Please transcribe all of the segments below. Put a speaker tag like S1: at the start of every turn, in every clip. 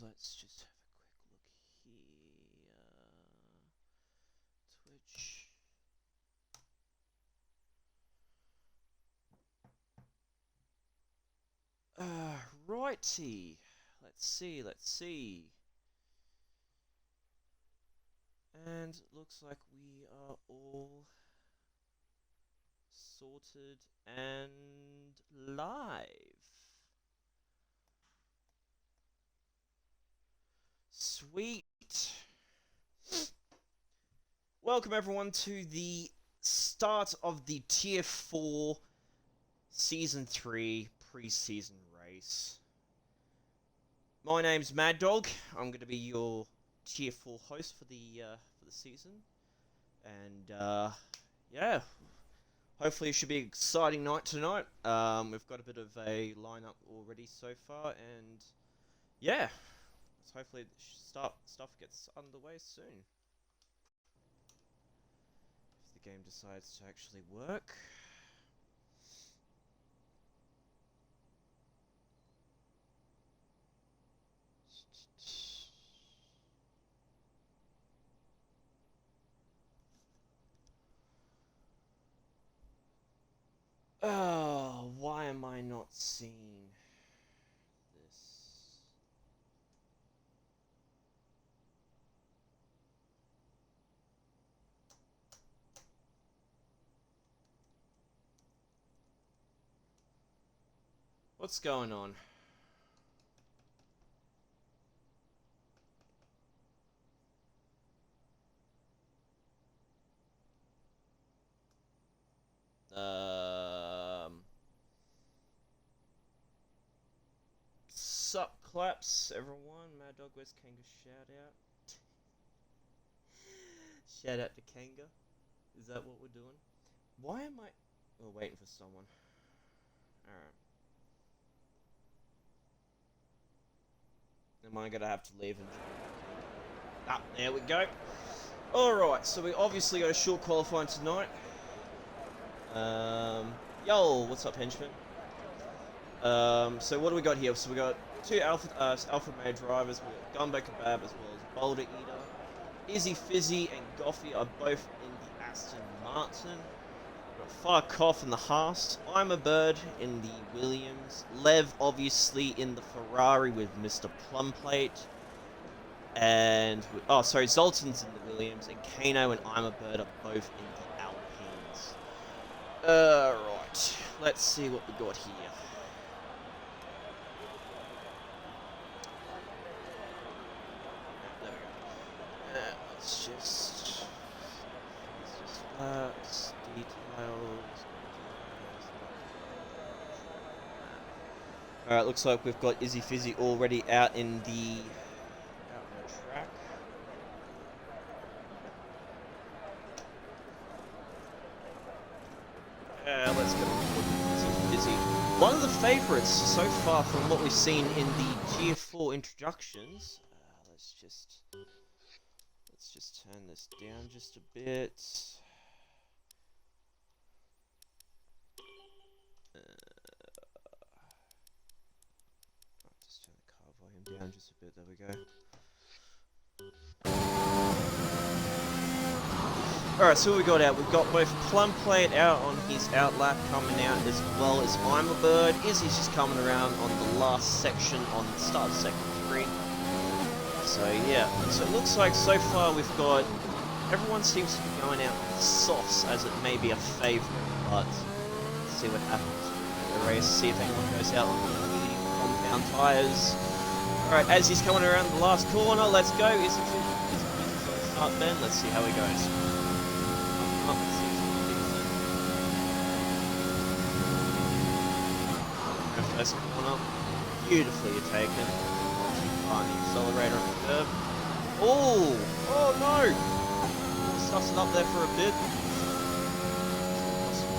S1: let's just have a quick look here. Twitch. Righty. Let's see. And it looks like we are all sorted and live. Sweet. Welcome everyone to the start of the Tier 4 Season 3 preseason race. My name's Mad Dog. I'm going to be your Tier 4 host for the season. And yeah, hopefully it should be an exciting night tonight. We've got a bit of a lineup already so far, and yeah, let's hopefully stuff gets underway soon. If the game decides to actually work. Oh, why am I not seeing this? What's going on? Sup claps, everyone. Mad Dog West Kanga shout out. Shout out to Kanga. Is that what we're doing? Why am I... We're waiting for someone. Alright. Am I gonna have to leave and... Ah, there we go. Alright, so we obviously got a short qualifying tonight. Yo, what's up, henchman? So what do we got here? So we got two Alpha Male drivers. We got Gumbo Kebab as well as Boulder Eater. Izzy Fizzy and Goffy are both in the Aston Martin. We've got Farkoff in the Haas. I'm a Bird in the Williams. Lev obviously in the Ferrari with Mr. Plumplate. And Zoltan's in the Williams, and Kano and I'm a Bird are both in the Alpines. Right. Let's see what we got here. Let's just details. Alright, looks like we've got Izzy Fizzy already out in the track. Let's go Izzy Fizzy. One of the favourites so far from what we've seen in the Tier 4 introductions. Let's just turn this down just a bit. Just turn the car volume down just a bit. There we go. Alright, so what we got out? We've got both Plumplate out on his outlap coming out, as well as I'm a Bird. Izzy's just coming around on the last section on the start of second 3. So yeah, so it looks like so far we've got, everyone seems to be going out with softs as it may be a favourite, but let's see what happens in the race, see if anyone goes out on the medium compound tyres. Alright, as he's coming around the last corner, let's go. Is he start then? Let's see how he goes. First corner, beautifully taken. On the accelerator on the curb. Oh no! Stuffs it up there for a bit.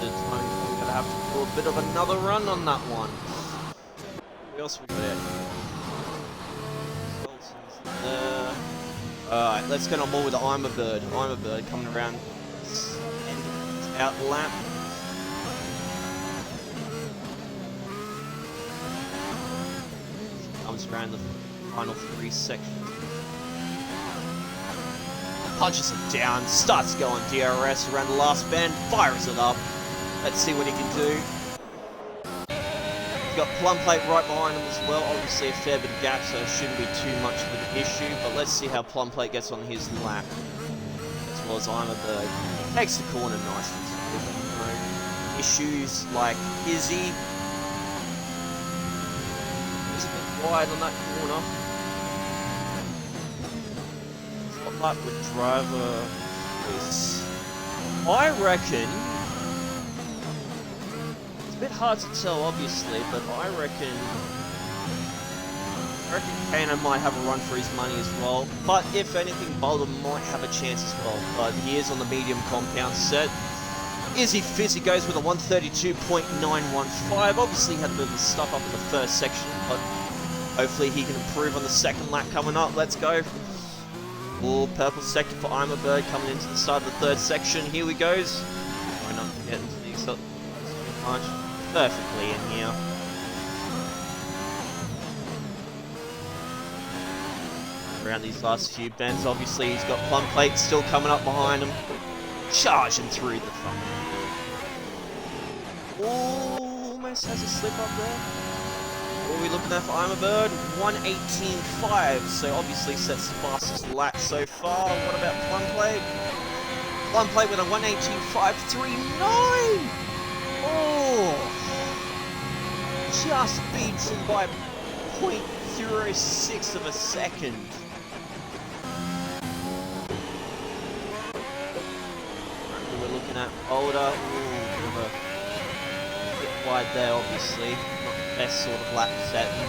S1: I'm gonna have to do a bit of another run on that one. What else we got there? Alright, let's get on board with the I'm a Bird. I'm a Bird coming around out lap. Comes around the final 3 sections. Punches it down, starts going DRS around the last bend, fires it up. Let's see what he can do. He's got plum plate right behind him as well. Obviously a fair bit of gap, so it shouldn't be too much of an issue. But let's see how plum plate gets on his lap. As well as I'm a bird. Takes the corner nicely. No issues like Izzy. He's a bit wide on that corner. Like with driver choice. I reckon it's a bit hard to tell, obviously, but I reckon Kano might have a run for his money as well. But if anything, Boulder might have a chance as well. But he is on the medium compound set. Izzy Fizzy goes with a 132.915. Obviously, he had a bit of a stuff up in the first section, but hopefully he can improve on the second lap coming up. Let's go. All purple sector for I'm a Bird coming into the start of the third section. Here we goes. Try not to get into the too much. Perfectly in here. Around these last few bends, obviously he's got plum plate still coming up behind him. Charging through the front. Almost has a slip up there. What are we looking at for I'm a Bird? 1:18.5, so obviously sets the fastest lap so far. What about plum plate? Plum plate with a 1:18.539! Oh! Just beats him by 0.06 of a second. We're looking at Boulder. Ooh, a bit wide there, obviously. Best sort of lap setting.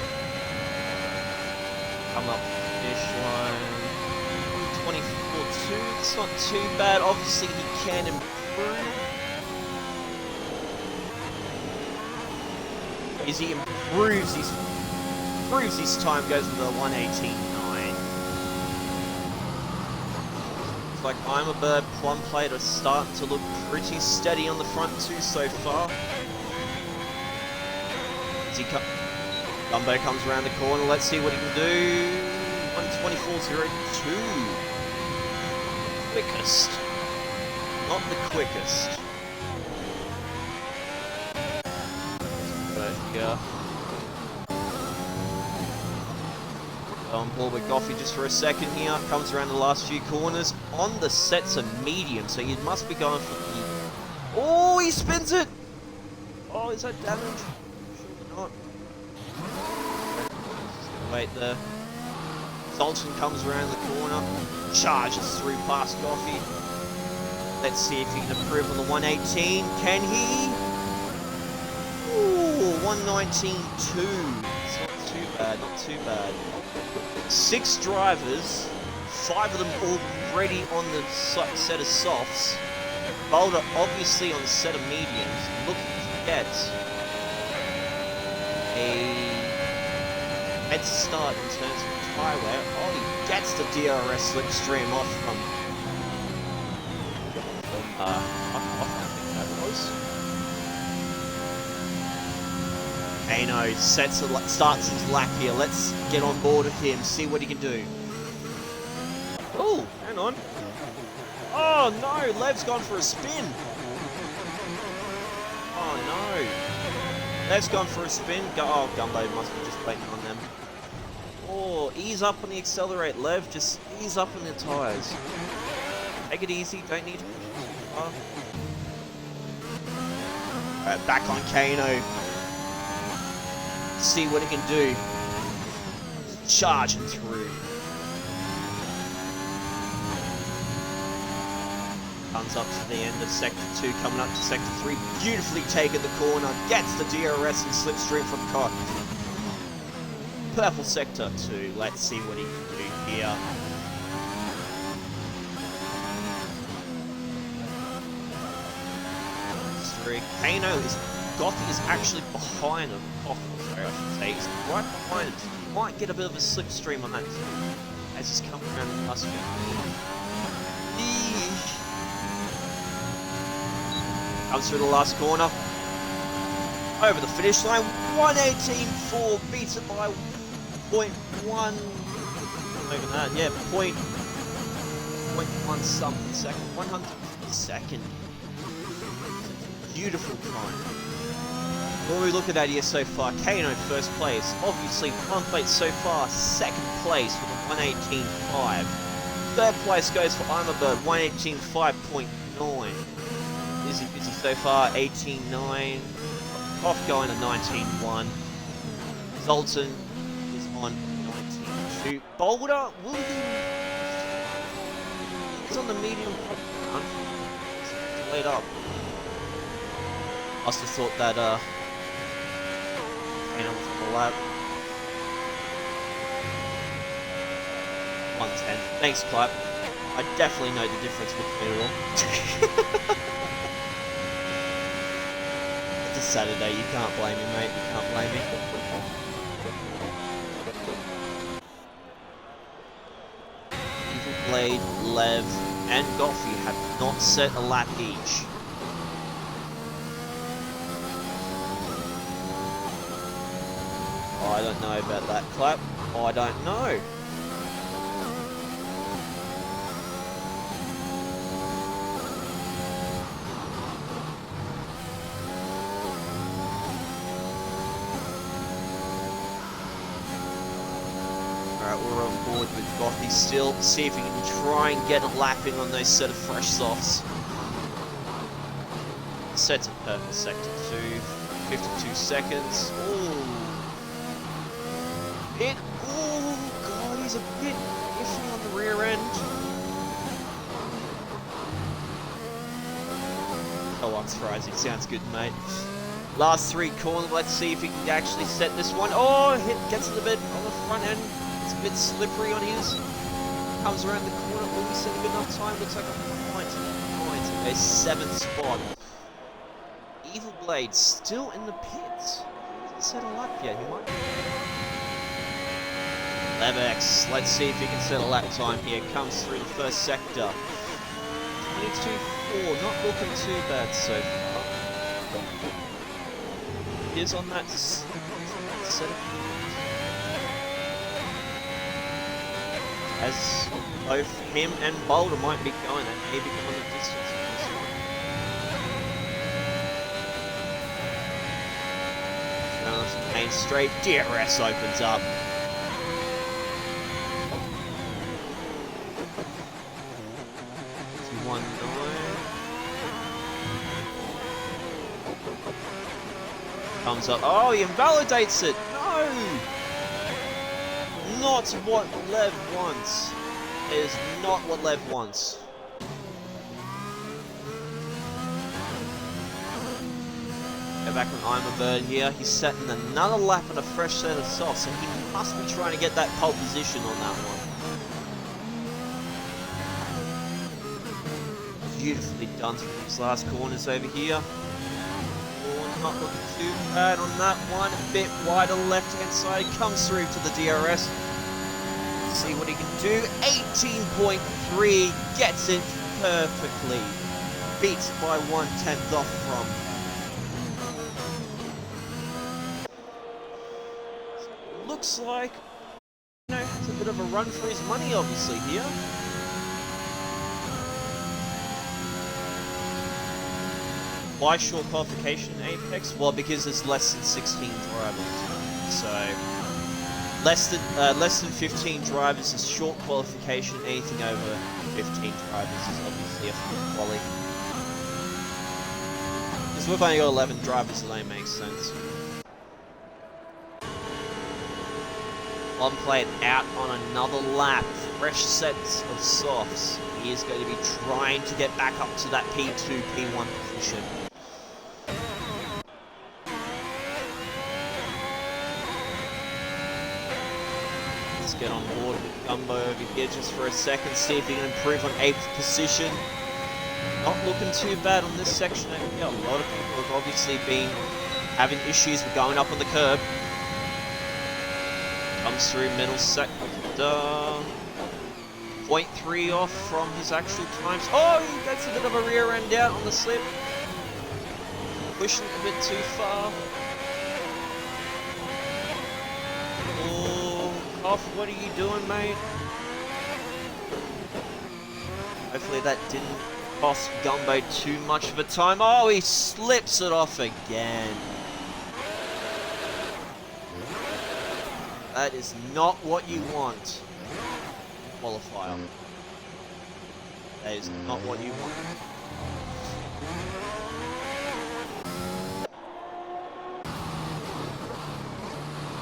S1: Come up finish line. 24.2. It's not too bad. Obviously, he can improve. As he improves his time, goes with a 1:18.9. Looks like I'm a Bird, plum plate are starting to look pretty steady on the front two so far. Gumbo comes around the corner. Let's see what he can do. 1:24.02. Quickest. Not the quickest. But yeah. On board with Goffey just for a second here. Comes around the last few corners. On the sets of medium, so you must be going for the... Oh, he spins it! Oh, is that damage? Not. Wait there. Sultan comes around the corner, charges through past Goffey. Let's see if he can improve on the 1:18. Can he? Ooh, 1:19.2. It's not too bad, not too bad. 6 drivers, 5 of them already on the set of softs. Boulder obviously on the set of mediums, looking to get a head start in terms of tyre wear. Oh, he gets the DRS slipstream off from off, I think that was. Kano starts his lap here. Let's get on board with him, see what he can do. Oh, hang on. Oh no, Lev's gone for a spin. Oh no. Lev's gone for a spin. Oh, Gumbo must be just waiting on them. Oh, ease up on the accelerate, Lev. Just ease up on the tyres. Take it easy. Don't need to push it too far. Alright, back on Kano. See what he can do. Charging through. Comes up to the end of Sector 2, coming up to Sector 3. Beautifully taken the corner. Gets the DRS and slipstream from Cott. Purple Sector 2. Let's see what he can do here. Kano is... Goffey is actually behind him. Oh, sorry, I should say. He's right behind him. So he might get a bit of a slipstream on that too. As he's coming around the last few. Comes through the last corner. Over the finish line. 1:18.4. Beats it by 0.1, not even that, yeah, 0.1 something second, 150 second. Beautiful time. When we look at that here so far, Kano first place, obviously Plum Plate so far second place with a 118.5. Third place goes for Imabird, 118.5.9. Izzy Busy so far, 18.9. Off going to 19.1. Zoltan is on 19.2. Boulder will be... He's on the medium run. Laid up. Must have thought that, Kano was on the lap. 110. Thanks, Clap. I definitely know the difference between it all. It's a Saturday, you can't blame me, mate. You can't blame me. Evil Blade, Lev, and Goffy have not set a lap each. I don't know about that, Clap. I don't know. Alright, we're on board with Gothy still. See if we can try and get a lapping on those set of fresh softs. Set to purple, sector 2, 52 seconds. Ooh. Oh god, he's a bit iffy on the rear end. Oh, I'm surprised. Sounds good, mate. Last 3 corners, let's see if he can actually set this one. Oh, gets it a bit on the front end. It's a bit slippery on his. Comes around the corner. Will he set a good enough time? Looks like a 9. A 7th spot. Evil Blade still in the pits. Hasn't set a lap yet. He might. Levex, let's see if he can set a lap time here. Comes through the first sector. 22.4, not looking too bad so far. He is on that set of... As both him and Boulder might be going, they may be going the distance on this one. Now it's main straight, DRS opens up. Comes up. Oh, he invalidates it. No! Not what Lev wants. It is not what Lev wants. Go back on Imabird here. He's setting another lap on a fresh set of softs, and he must be trying to get that pole position on that one. Beautifully done through these last corners over here. Not looking too bad on that one. A bit wider left-hand side. Comes through to the DRS. Let's see what he can do. 18.3. Gets it perfectly. Beats by 1/10 off from. Looks like, you know, has a bit of a run for his money, obviously, here. Why short qualification Apex? Well, because there's less than 16 drivers. So less than 15 drivers is short qualification. Anything over 15 drivers is obviously a full quali. Because we've only got 11 drivers, so that makes sense. One plate out on another lap. Fresh sets of softs. He is going to be trying to get back up to that P2, P1 position. Get on board with Gumbo over here just for a second, see if he can improve on 8th position. Not looking too bad on this section over here. A lot of people have obviously been having issues with going up on the curb. Comes through middle sector. 0.3 off from his actual times. Oh, he gets a bit of a rear end out on the slip. Pushing it a bit too far. Oh. Off, what are you doing, mate? Hopefully that didn't cost Gumbo too much of a time. Oh, he slips it off again. That is not what you want. Qualifier. That is not what you want.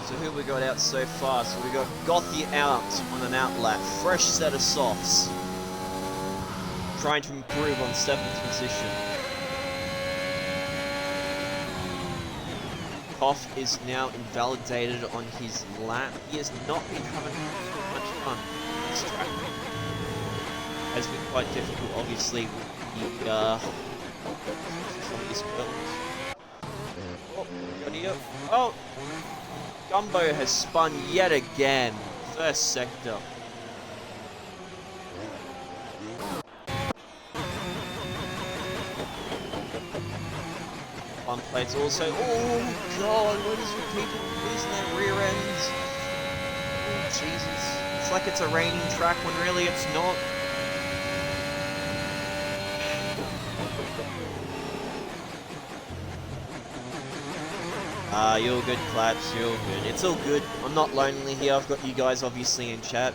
S1: So who we got out so far? So we got Gothy out on an out lap. Fresh set of softs. Trying to improve on 7th position. Koff is now invalidated on his lap. He has not been having too much fun on this track. Has been quite difficult, obviously, with the some of these builds. Oh, Gumbo has spun yet again. First sector. One plate's also. Oh god, what is with people losing their rear ends? Oh Jesus. It's like it's a raining track when really it's not. You're good, Claps, you're good. It's all good. I'm not lonely here. I've got you guys obviously in chat.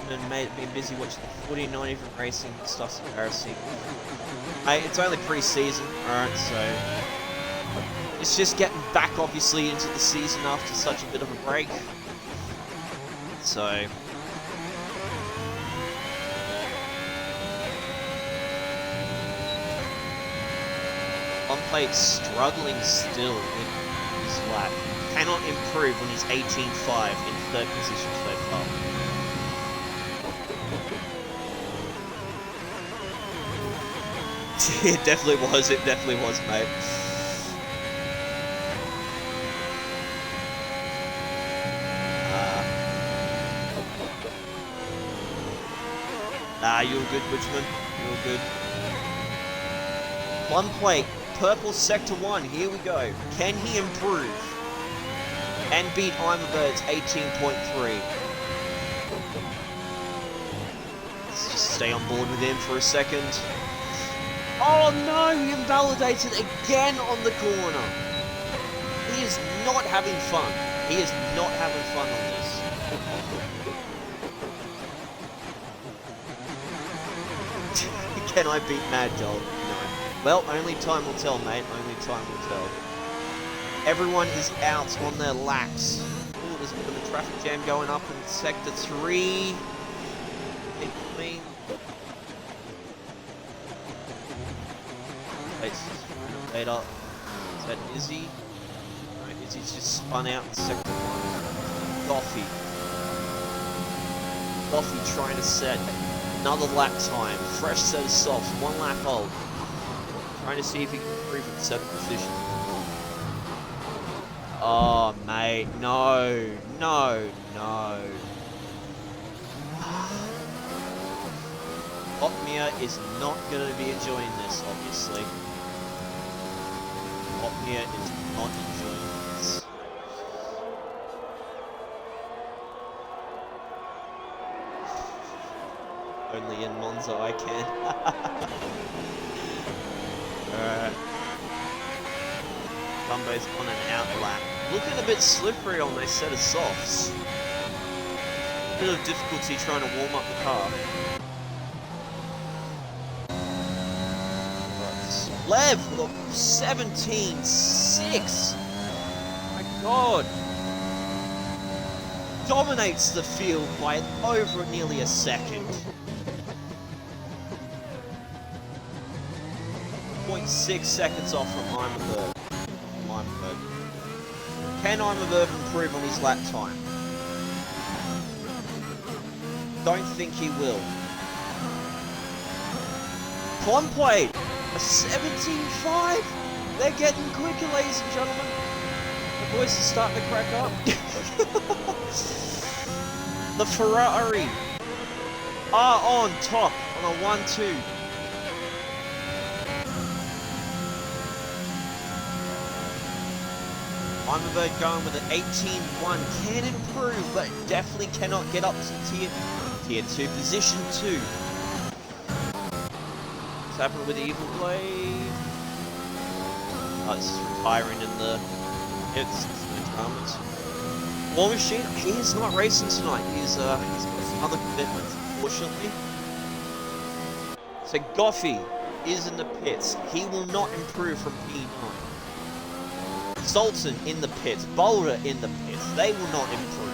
S1: Been busy watching the footy, not even racing. Stuff's embarrassing. Hey, it's only pre-season, alright, so it's just getting back obviously into the season after such a bit of a break. So Plate struggling still in his lap. Cannot improve when he's 18.5 in 3rd position so far. It definitely was, mate. You're good, Richmond. You're good. One plate. Purple Sector 1, here we go. Can he improve? And beat Imerbird's 18.3. Let's just stay on board with him for a second. Oh no, he invalidated again on the corner. He is not having fun. He is not having fun on this. Can I beat Mad Joel? No. Well, only time will tell, mate. Only time will tell. Everyone is out on their laps. Ooh, there's a bit of a traffic jam going up in Sector 3. Wait. Later. Is that Izzy? No, Izzy's just spun out in Sector 1. Goffey trying to set another lap time. Fresh set of softs. 1 lap hold. Trying to see if he can improve at 7th position. Oh, mate. No. Opmia is not going to be enjoying this, obviously. Opmia is not enjoying this. Only in Monza I can. Alright. Gumbo's on an out lap. Looking a bit slippery on this set of softs. Bit of difficulty trying to warm up the car. Lev with a 17.6. My god. Dominates the field by over nearly a second. 0.6 seconds off from Imerberg. Can Imerberg improve on his lap time? Don't think he will. Plumplate, a 17.5? They're getting quicker, ladies and gentlemen. The boys are starting to crack up. The Ferrari are on top on a 1-2. I'm a bird going with an 18-1. Can improve, but definitely cannot get up to tier 2, position 2. What's happened with the Evil Blade? Oh, this is retiring in the hits, no dramas. War Machine, he is not racing tonight. He's got some other commitments, unfortunately. So Goffy is in the pits. He will not improve from P9. Zoltan in the pits. Boulder in the pits. They will not improve.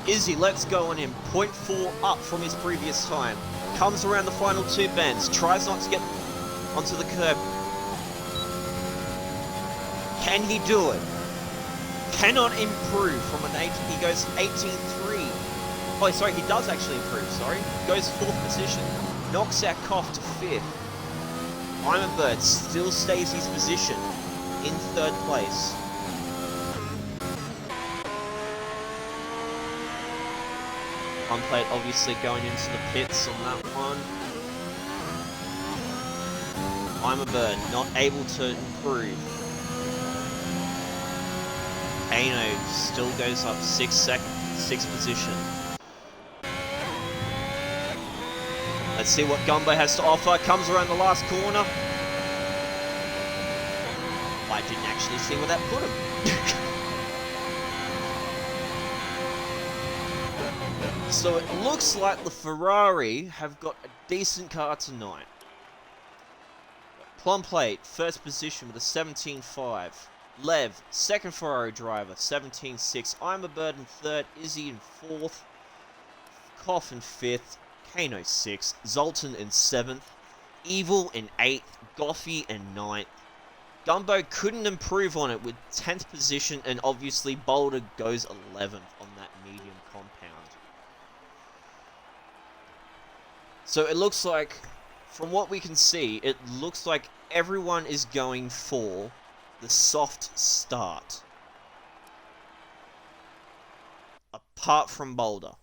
S1: Izzy, let's go on him. 0.4 up from his previous time. Comes around the final 2 bends. Tries not to get onto the curb. Can he do it? Cannot improve from an 8. He goes 18-3. Oh, sorry, he does actually improve, sorry. Goes 4th position. Knocks out Koff to 5th. I'm a Bird still stays his position in 3rd place. Unplayed obviously going into the pits on that one. I'm a Bird not able to improve. Kano still goes up 6th position. Let's see what Gumbo has to offer. Comes around the last corner. I didn't actually see where that put him. So it looks like the Ferrari have got a decent car tonight. Plum Plate, 1st position with a 17.5. Lev, 2nd Ferrari driver, 17.6. I'm a Bird in 3rd. Izzy in 4th. Koff in 5th. Kano 6th, Zoltan in 7th, Evil in 8th, Goffy in 9th. Gumbo couldn't improve on it with 10th position, and obviously Boulder goes 11th on that medium compound. So it looks like, from what we can see, it looks like everyone is going for the soft start. Apart from Boulder,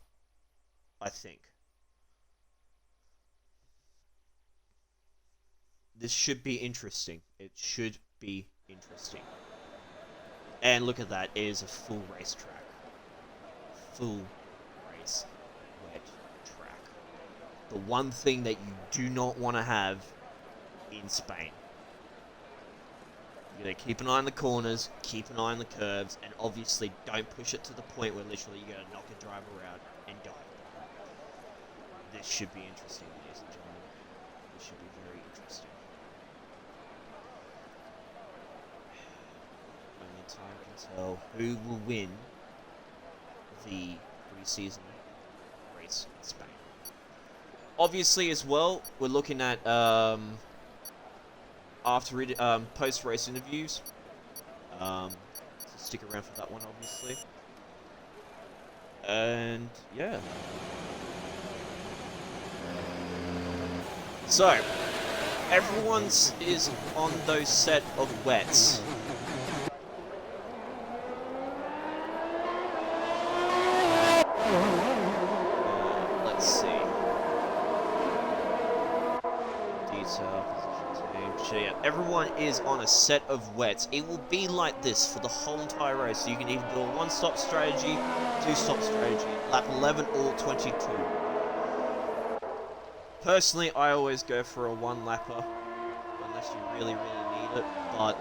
S1: I think. This should be interesting. It should be interesting. And look at that. It is a full racetrack. Full race wet track. The one thing that you do not want to have in Spain. You gotta keep an eye on the corners, keep an eye on the curves, and obviously don't push it to the point where literally you're gonna knock a driver out and die. This should be interesting, ladies and gentlemen. This should be very interesting. Only time can tell who will win the preseason race in Spain. Obviously, as well, we're looking at post-race interviews. So stick around for that one, obviously. And yeah. So, everyone's is on those set of wets. Let's see. Detail, position team. So yeah, everyone is on a set of wets. It will be like this for the whole entire race. So you can either do a one-stop strategy, two-stop strategy, lap 11 or 22. Personally, I always go for a one-lapper, unless you really, really need it, but...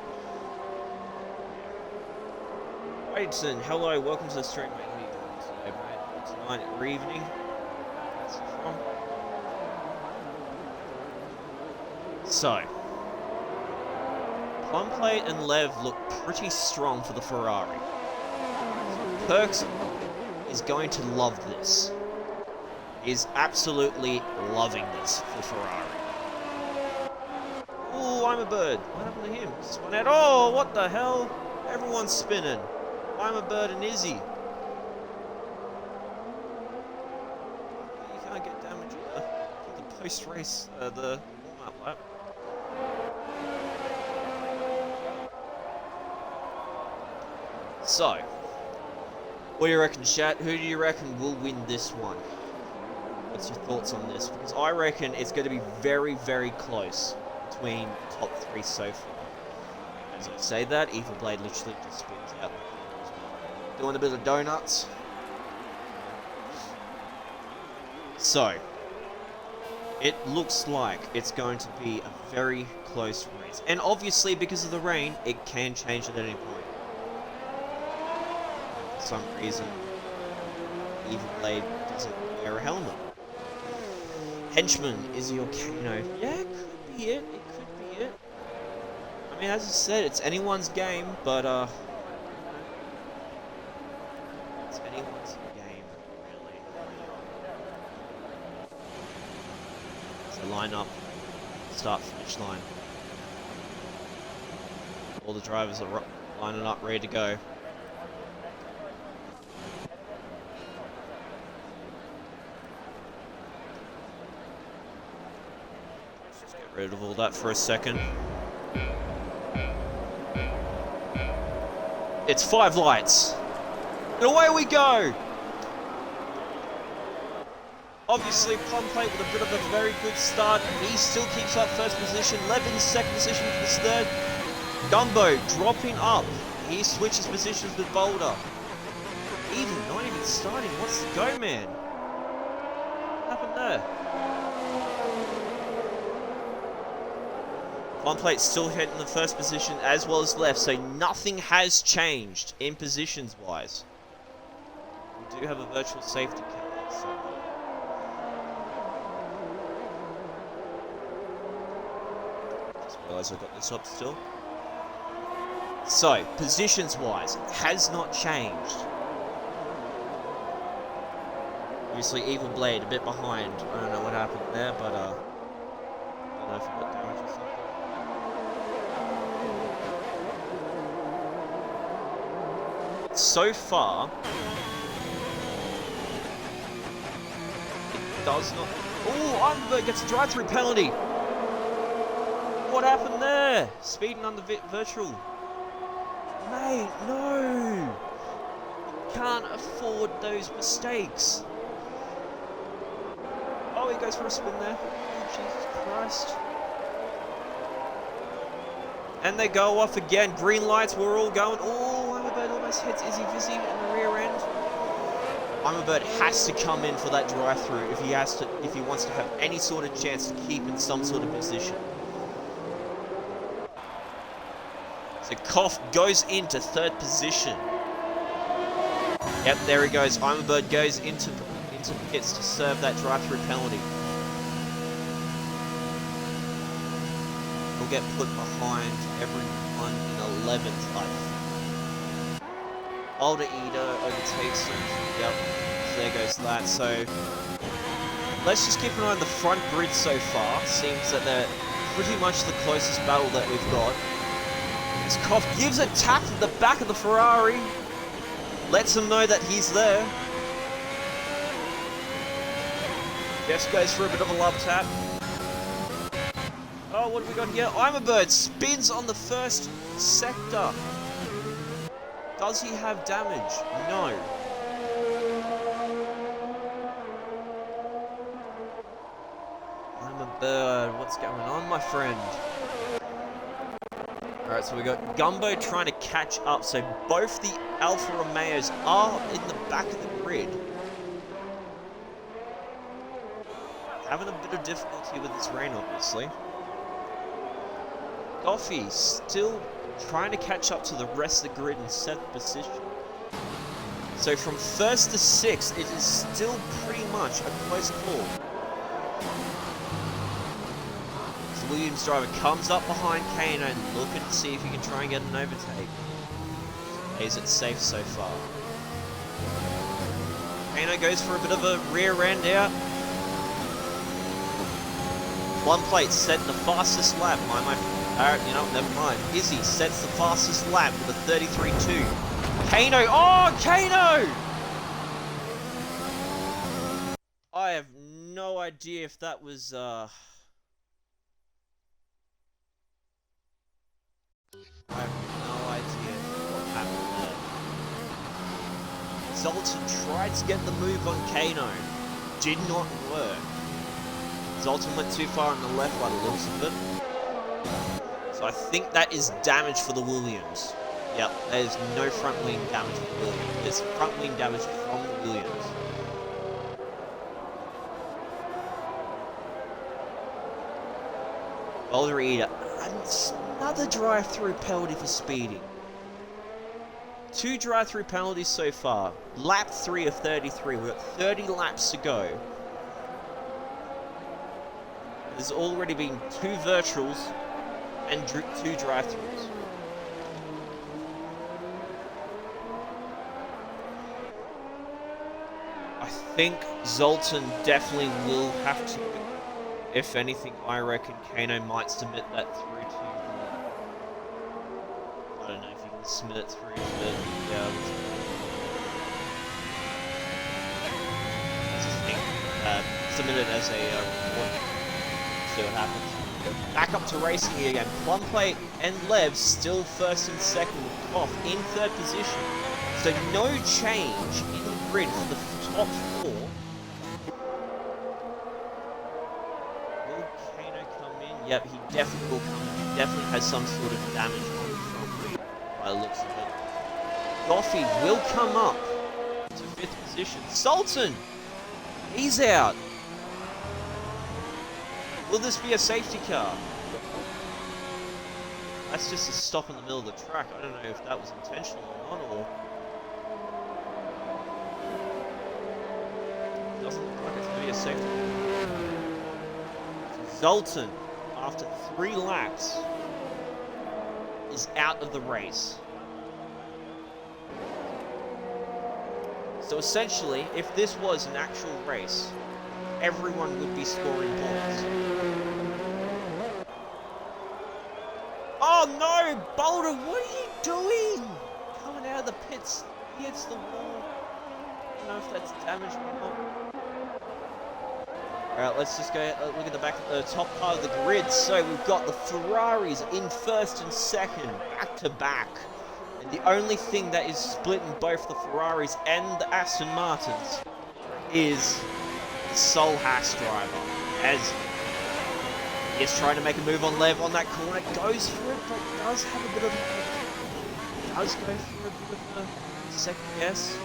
S1: Raidson, hello, welcome to the stream, mate. How are you doing today, mate? Tonight or evening? That's from. So... Plumplate and Lev look pretty strong for the Ferrari. So Perks is going to love this. Is absolutely loving this for Ferrari. Oh, I'm a Bird. What happened to him? Spun out. Oh, what the hell? Everyone's spinning. I'm a Bird and Izzy. You can't get damage for the post-race, the warm-up lap. So, what do you reckon, chat? Who do you reckon will win this one? What's your thoughts on this? Because I reckon it's going to be very, very close between the top 3 so far. As I say that, Evil Blade literally just spins out. Doing a bit of donuts. So, it looks like it's going to be a very close race. And obviously, because of the rain, it can change at any point. For some reason, Evil Blade doesn't wear a helmet. Henchman is your Kano. Yeah, it could be it. It could be it. I mean, as I said, it's anyone's game, but it's anyone's game, really. So line up, start finish line. All the drivers are lining up, ready to go. Let's just get rid of all that for a second. It's 5 lights. And away we go! Obviously, Plum Plate with a bit of a very good start. He still keeps up first position. Levin's second position for this third. Gumbo dropping up. He switches positions with Boulder. Even not even starting. What's the go, man? What happened there? Plum Plate still hitting the first position as well as left, so nothing has changed in positions-wise. We do have a virtual safety car, so... Just realised I got this up still. So, positions-wise, has not changed. Obviously, Evil Blade a bit behind. I don't know what happened there, but I don't know if he got damage or something. So far, it does not... Oh, Underberg gets a drive-through penalty. What happened there? Speeding under virtual. Mate, no. You can't afford those mistakes. Oh, he goes for a spin there. Oh, Jesus Christ. And they go off again. Green lights, we're all going. Oh, Bird almost hits Izzy Vizzy in the rear end. Bird has to come in for that drive-through if he wants to have any sort of chance to keep in some sort of position. So Koff goes into third position. Yep, there he goes. Bird goes into pits to serve that drive-through penalty. He'll get put behind everyone in 11th, I think. Older Eater overtakes him. Yep, so there goes that. So let's just keep an eye on the front grid so far. Seems that they're pretty much the closest battle that we've got. As Koff gives a tap to the back of the Ferrari. Lets him know that he's there. Jess goes for a bit of a love tap. Oh, what have we got here? Bird spins on the first sector. Does he have damage? No. Bird, what's going on, my friend? Alright, so we got Gumbo trying to catch up. So both the Alfa Romeos are in the back of the grid. Having a bit of difficulty with this rain, obviously. Goffey still trying to catch up to the rest of the grid in 7th position. So from 1st to 6th, it is still pretty much a close call. So Williams' driver comes up behind Kano and looking to see if he can try and get an overtake. Plays it safe so far. Kano goes for a bit of a rear end out. Plum Plate setting the fastest lap. You know, never mind. Izzy sets the fastest lap with a 33.2. Kano! Oh, Kano! I have no idea if that was, I have no idea what happened there. Zoltan tried to get the move on Kano. did not work. Zoltan went too far on the left by the looks of it. So I think that is damage for the Williams. Yep, there's no front wing damage for the Williams. There's front wing damage from the Williams. Boulder Eater, another drive-through penalty for speeding. 2 drive-through penalties so far. Lap 3 of 33. We've got 30 laps to go. There's already been 2 virtuals and 2 drive-throughs. I think Zoltan definitely will have to. If anything, I reckon Kano might submit that through to. I don't know if you can submit it through, but yeah. Let's just think. Submit it as a report. See what happens. Back up to racing again. Plumplate and Lev still first and second with Koff in 3rd position. So no change in the grid for the top 4. Yep, he definitely will come in. He definitely has some sort of damage on the front wing by the looks of it. Goffey will come up to 5th position. Sultan! He's out. Will this be a safety car? That's just a stop in the middle of the track. I don't know if that was intentional or not, or... Doesn't look like it's going to be a safety car. Zoltan, after 3 laps, is out of the race. So essentially, if this was an actual race, everyone would be scoring points. Oh no! Boulder, what are you doing? Coming out of the pits, he hits the wall. I don't know if that's damage or not. Alright, let's just go look at the top part of the grid. So we've got the Ferraris in 1st and 2nd, back to back. And the only thing that is splitting both the Ferraris and the Aston Martins is the sole Haas driver. As he is trying to make a move on Lev on that corner, goes for it, but does have a bit of does go for a bit of a second guess.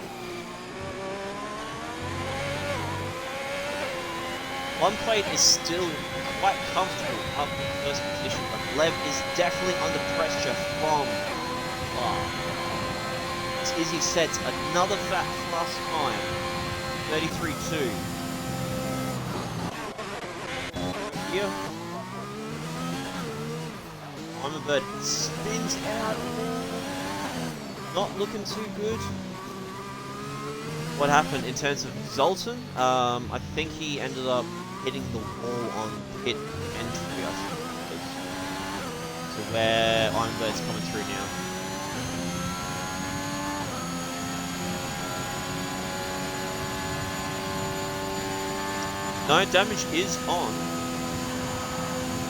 S1: One plate is still quite comfortable up in 1st position, but Lev is definitely under pressure from far. As Izzy sets another fat plus time, 33.2. Here, I'm a bird spins out, not looking too good. What happened in terms of Zoltan? I think he ended up hitting the wall on pit entry, I think it was. So where Ironbird's coming through now. No, damage is on.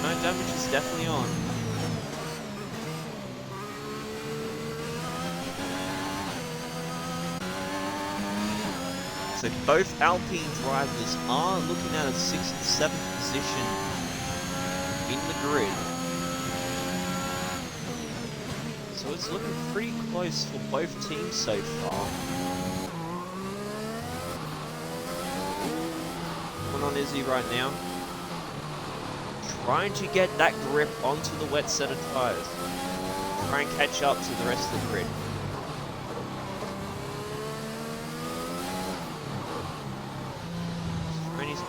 S1: No, damage is definitely on. So both Alpine drivers are looking at a 6th and 7th position in the grid. So it's looking pretty close for both teams so far. Coming on Izzy right now. Trying to get that grip onto the wet set of tyres. Try and catch up to the rest of the grid.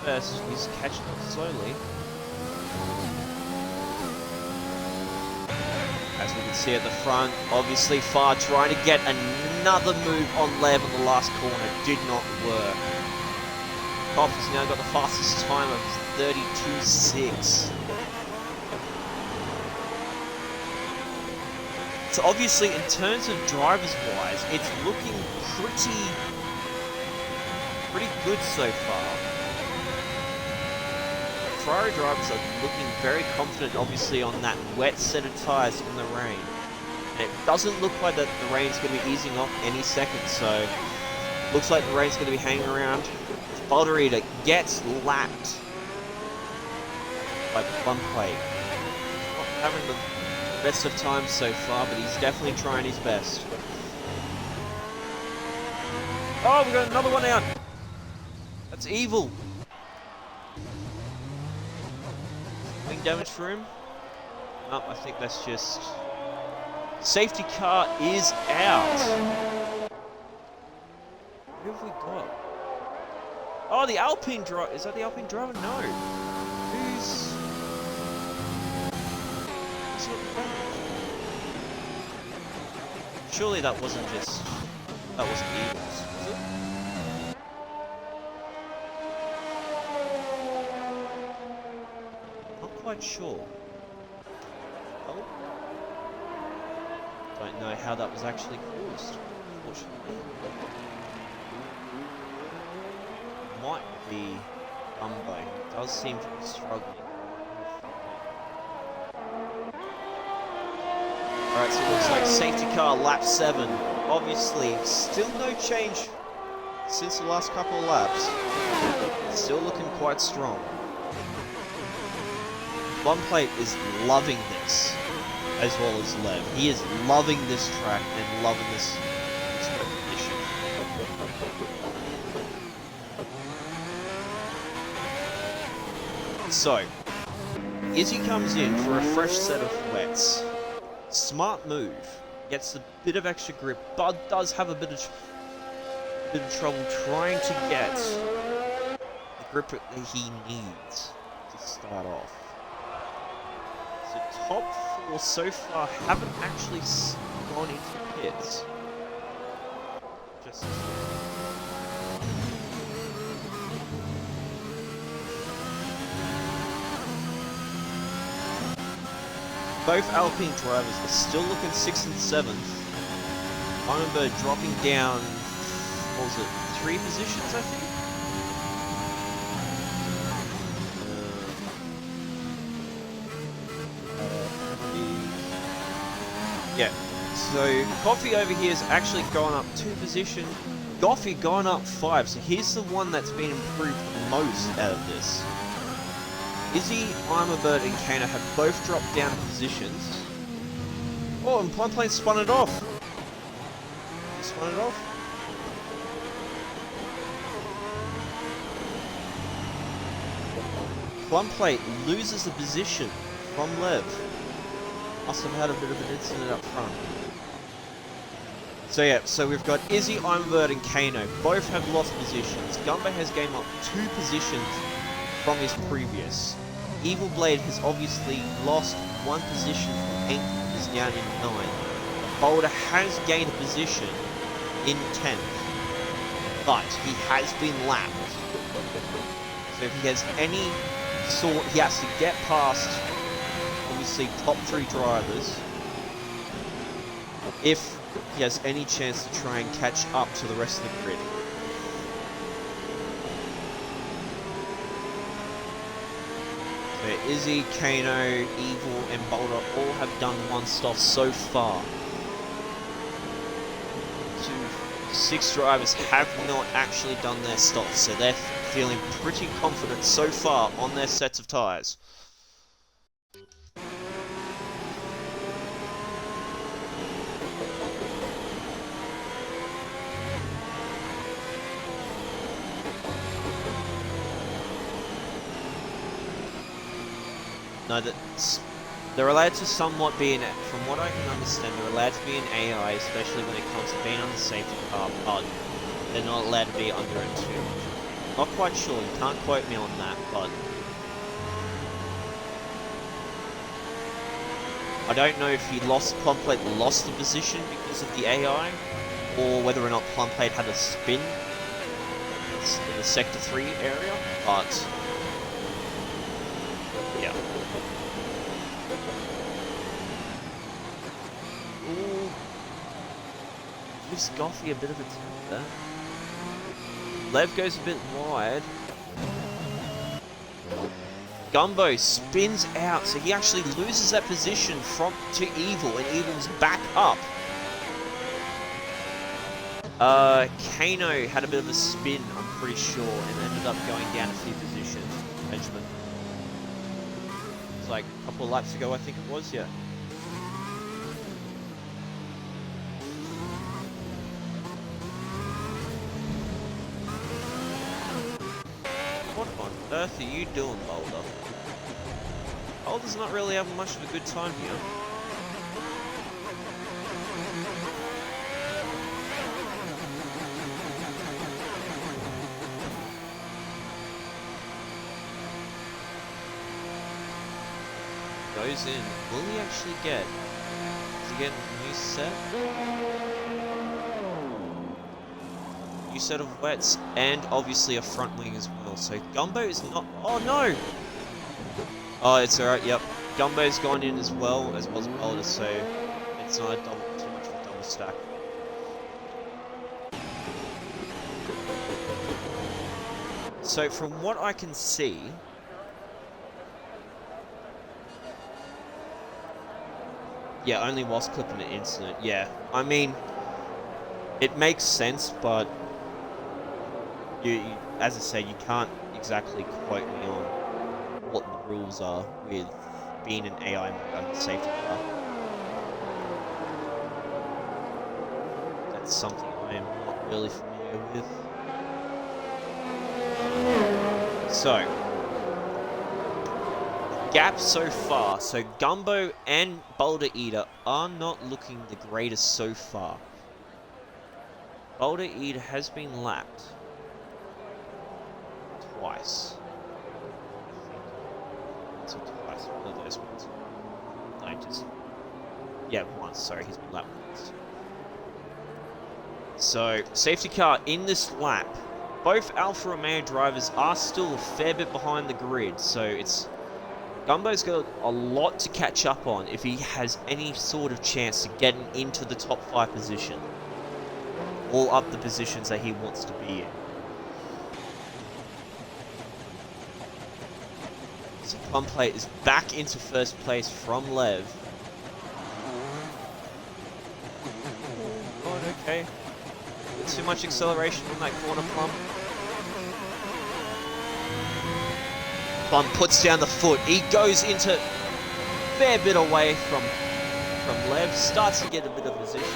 S1: First, he's catching up slowly. As we can see at the front, obviously Far trying to get another move on Lev on the last corner. Did not work. Koff has now got the fastest time of 32.6. So obviously, in terms of drivers-wise, it's looking pretty good so far. Ferrari drivers are looking very confident, obviously, on that wet set of tyres in the rain. And it doesn't look like that the rain's going to be easing off any second, so looks like the rain's going to be hanging around Boulder Eater gets lapped by Plum Plate. Not having the best of times so far, but he's definitely trying his best. Oh, we got another one out. That's evil. Wing damage for him? No, I think that's just... Safety car is out. Who have we got? Oh, the Alpine driver. Is that the Alpine driver? No. Who's looking back? Surely that wasn't just... That wasn't Eagles, was it? Not quite sure. Oh. Don't know how that was actually caused, unfortunately. Might be Gumbo. He does seem to be struggling. Alright, so it looks like safety car lap 7. Obviously, still no change since the last couple of laps. Still looking quite strong. Plum Plate is loving this, as well as Lev. He is loving this track and loving this recognition. So, Izzy comes in for a fresh set of wets. Smart move. Gets a bit of extra grip, but does have a bit of trouble trying to get the grip that he needs to start off. So top 4 so far haven't actually gone into pits. Just both Alpine drivers are still looking 6th and 7th. Ironbird dropping down, what was it, 3 positions, I think? Yeah, so Coffee over here is actually gone up 2 positions. Goffy gone up 5, so he's the one that's been improved the most out of this. Izzy, Ironbird, and Kana have both dropped down positions. Oh, and Plum Plate spun it off. He spun it off. Plum Plate loses the position from Lev. Must have had a bit of an incident up front. So yeah, so we've got Izzy, Ironbird, and Kano. Both have lost positions. Gumbo has gained up 2 positions from his previous. Evil Blade has obviously lost 1 position from 8th and is down in 9. Boulder has gained a position in 10th, but he has been lapped. So if he has any sort, he has to get past, obviously, top 3 drivers if he has any chance to try and catch up to the rest of the grid. So Izzy, Kano, Evil, and Boulder all have done 1 stop so far. 6 drivers have not actually done their stops, so they're feeling pretty confident so far on their sets of tyres. No, they're allowed to somewhat be from what I can understand, they're allowed to be an AI, especially when it comes to being on the safety car, but they're not allowed to be under it too much. Not quite sure, you can't quote me on that, but I don't know if Plum Plate lost the position because of the AI, or whether or not Plum Plate had a spin in the Sector 3 area, but yeah. Ooh. Gives Goffy a bit of a tap there. Lev goes a bit wide. Gumbo spins out, so he actually loses that position to Evil, and Evil's back up. Kano had a bit of a spin, I'm pretty sure, and ended up going down a few positions. Benjamin. It's like a couple of laps ago, I think it was, yeah. What on earth are you doing, Boulder? Boulder's not really having much of a good time here. Goes in. Will he actually get? Is he getting a new set? New set of wets and obviously a front wing as well. So Gumbo is not. Oh no! Oh, it's alright. Yep, Gumbo's gone in as well as Boulder, so it's not a double, too much of a double stack. So from what I can see. Yeah, only whilst clipping an incident. Yeah, I mean, it makes sense, but you, as I say, you can't exactly quote me on what the rules are with being an AI mode under safety car. That's something I am not really familiar with. So, gap so far. So Gumbo and Boulder Eater are not looking the greatest so far. Boulder Eater has been lapped twice. Once or twice. One of those ones. No, just... yeah, once. Sorry, he's been lapped once. So, safety car in this lap. Both Alfa Romeo drivers are still a fair bit behind the grid, so it's... Gumbo's got a lot to catch up on if he has any sort of chance to get into the top 5 position. Or up the positions that he wants to be in. So Plum Plate is back into first place from Lev. God, okay. Too much acceleration on that corner, Plum. Plum puts down the foot. He goes into fair bit away from Lev. Starts to get a bit of position.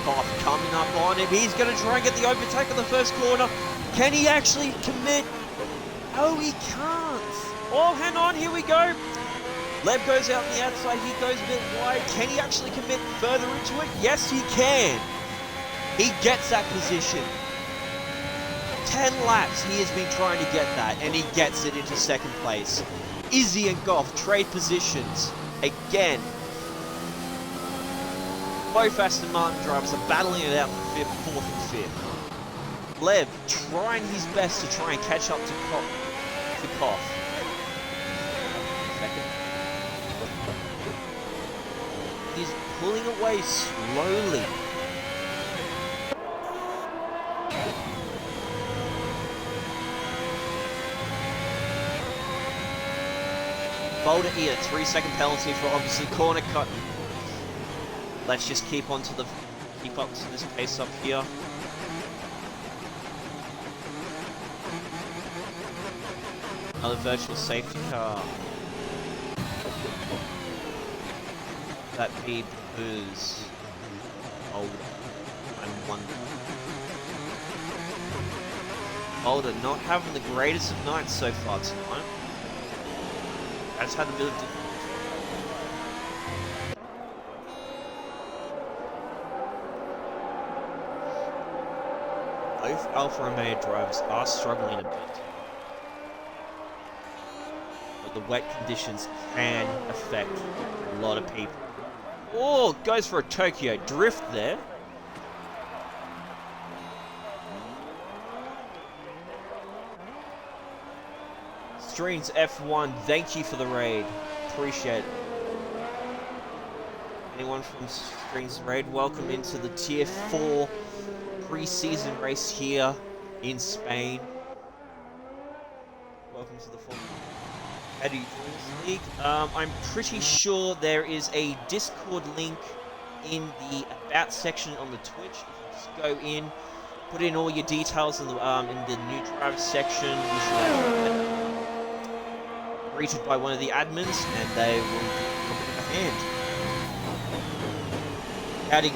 S1: Goff coming up on him. He's going to try and get the overtake on the first corner. Can he actually commit? Oh, he can't. Oh, hang on. Here we go. Lev goes out on the outside. He goes a bit wide. Can he actually commit further into it? Yes, he can. He gets that position. 10 laps he has been trying to get that, and he gets it into second place. Izzy and Goff trade positions again. Both Aston Martin drivers are battling it out for 4th and 5th. Lev trying his best to try and catch up to Koff. Second. He's pulling away slowly. Boulder here, 3-second penalty for obviously corner cut. Let's just keep up to this pace up here. Another virtual safety car. That be because Boulder, I'm wondering. Boulder not having the greatest of nights so far tonight. Has had a bit of difficulty. Both Alfa Romeo drivers are struggling a bit. But the wet conditions can affect a lot of people. Oh, goes for a Tokyo drift there. Streams F1, thank you for the raid. Appreciate it. Anyone from Streams Raid, welcome into the Tier 4 preseason race here in Spain. Welcome to the Formula. How do you join this league? I'm pretty sure there is a Discord link in the About section on the Twitch. If you just go in, put in all your details in the new driver section, you should actually get greeted by one of the admins, and they will give you a hand. Adding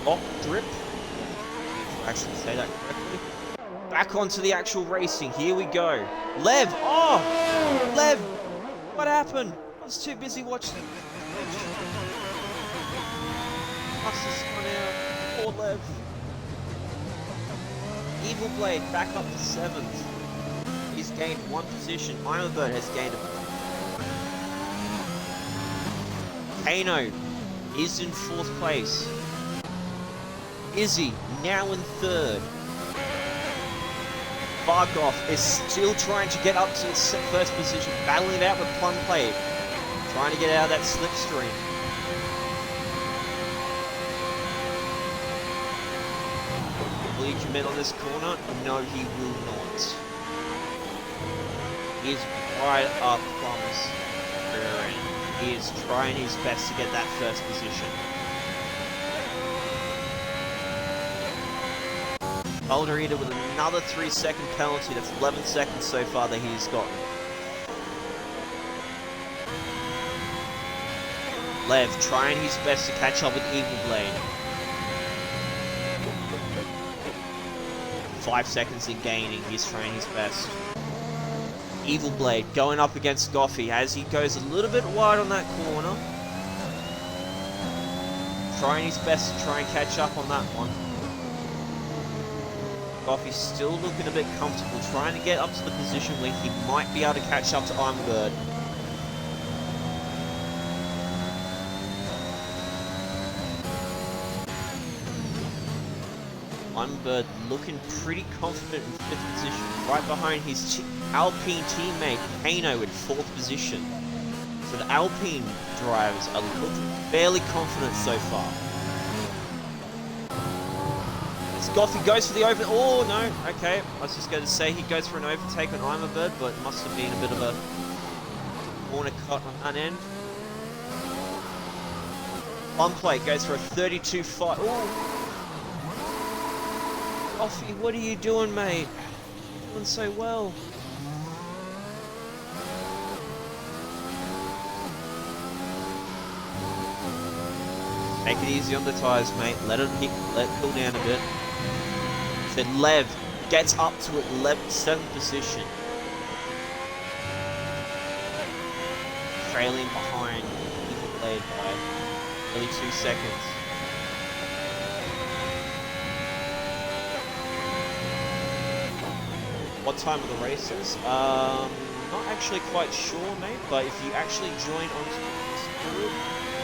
S1: lock drip, if I actually say that correctly. Back onto the actual racing. Here we go. Lev! Oh! Lev! What happened? I was too busy watching. Must have spun out. Poor Lev. Evil Blade back up to 7th. He's gained 1 position. Ironbird has gained a... Kano is in 4th place. Izzy now in 3rd. Bargoff is still trying to get up to the 1st position, battling it out with Plum Plate, trying to get out of that slipstream. Will he commit on this corner? No, he will not. He is right up Plum's rear end. He is trying his best to get that 1st position. Boulder Eater with another 3-second penalty. That's 11 seconds so far that he's gotten. Lev trying his best to catch up with Evil Blade. 5 seconds in gaining. He's trying his best. Evil Blade going up against Goffy as he goes a little bit wide on that corner. Trying his best to try and catch up on that one. Goffy's still looking a bit comfortable, trying to get up to the position where he might be able to catch up to Ironbird. Ironbird looking pretty confident in 5th position, right behind his Alpine teammate Kano in 4th position. So the Alpine drivers are looking fairly confident so far. Goffy goes for the over... Oh, no. Okay. I was just going to say he goes for an overtake on Ironbird, but it must have been a bit of a corner cut on that end. Plum Plate goes for a 32-5. Oh! Goffy, what are you doing, mate? You're doing so well. Take it easy on the tyres, mate. Let it cool down a bit. Then Lev gets up to 7th position. Trailing behind Evil Blade by nearly 2 seconds. What time are the races? Not actually quite sure, mate, but if you actually join onto this group,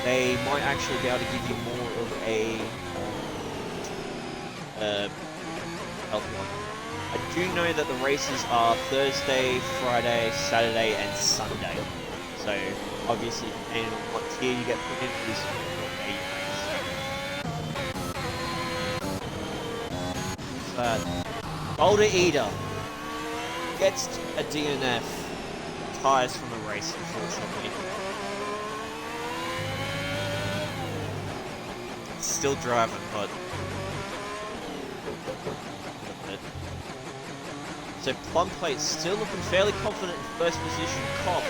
S1: they might actually be able to give you more of a health one. I do know that the races are Thursday, Friday, Saturday, and Sunday. So obviously, depending on what tier you get put in, this is what day you race. Boulder Eater gets a DNF. Tires from the race, unfortunately. Still driving, but... So Plum Plate's still looking fairly confident in 1st position. Koff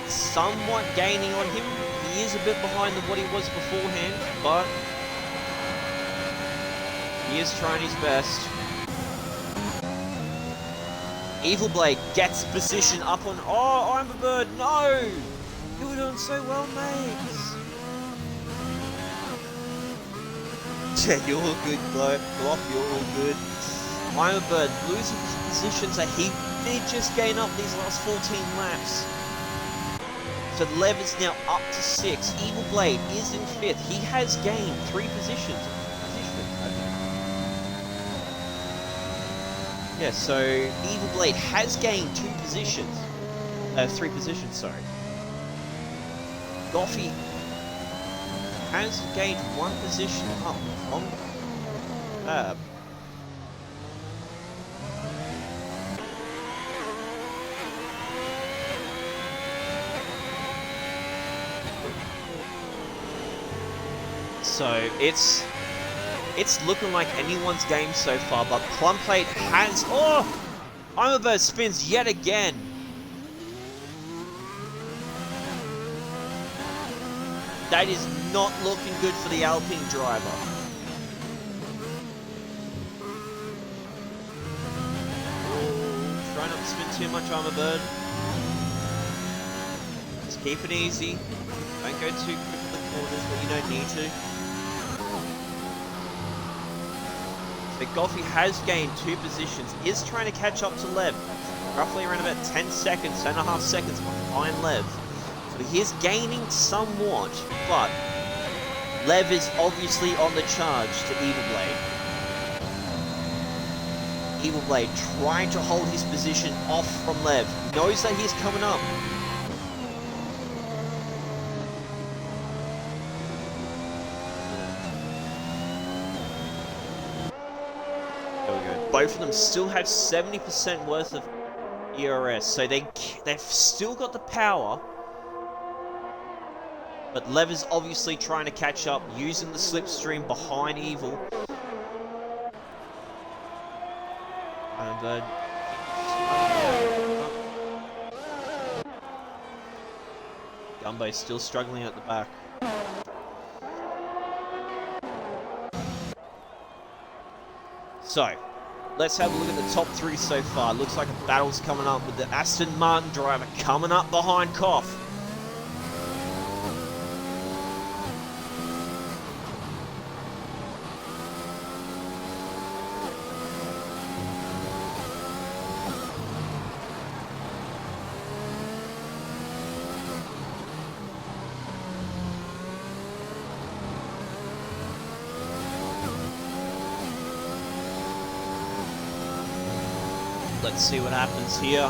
S1: somewhat gaining on him. He is a bit behind than what he was beforehand, but he is trying his best. Evil Blade gets position up on... Oh, Ironbird, no! You were doing so well, mate. Yeah, you're all good, Glock, you're all good. Ironbird losing positions that he did just gain up these last 14 laps. So Lev is now up to 6. Evil Blade is in 5th. He has gained 3 positions. Yeah, so Evil Blade has gained 2 positions. 3 positions, sorry. Goffy has gained 1 position up on Fab. So it's looking like anyone's game so far, but Plum Plate has... Oh! Ironbird spins yet again. That is not looking good for the Alpine driver. Try not to spin too much, Ironbird. Just keep it easy. Don't go too quick in the corners, but you don't need to. So Goffey has gained 2 positions, is trying to catch up to Lev. Roughly around about 10 seconds, 10.5 seconds behind Lev. So he is gaining somewhat, but Lev is obviously on the charge to Evil Blade. Evil Blade trying to hold his position off from Lev. Knows that he's coming up. Both of them still have 70% worth of ERS, so they've still got the power. But Lev is obviously trying to catch up, using the slipstream behind Evil. Ironbird. Gumbo still struggling at the back. So, let's have a look at the top 3 so far. Looks like a battle's coming up with the Aston Martin driver coming up behind Koff. Let's see what happens here.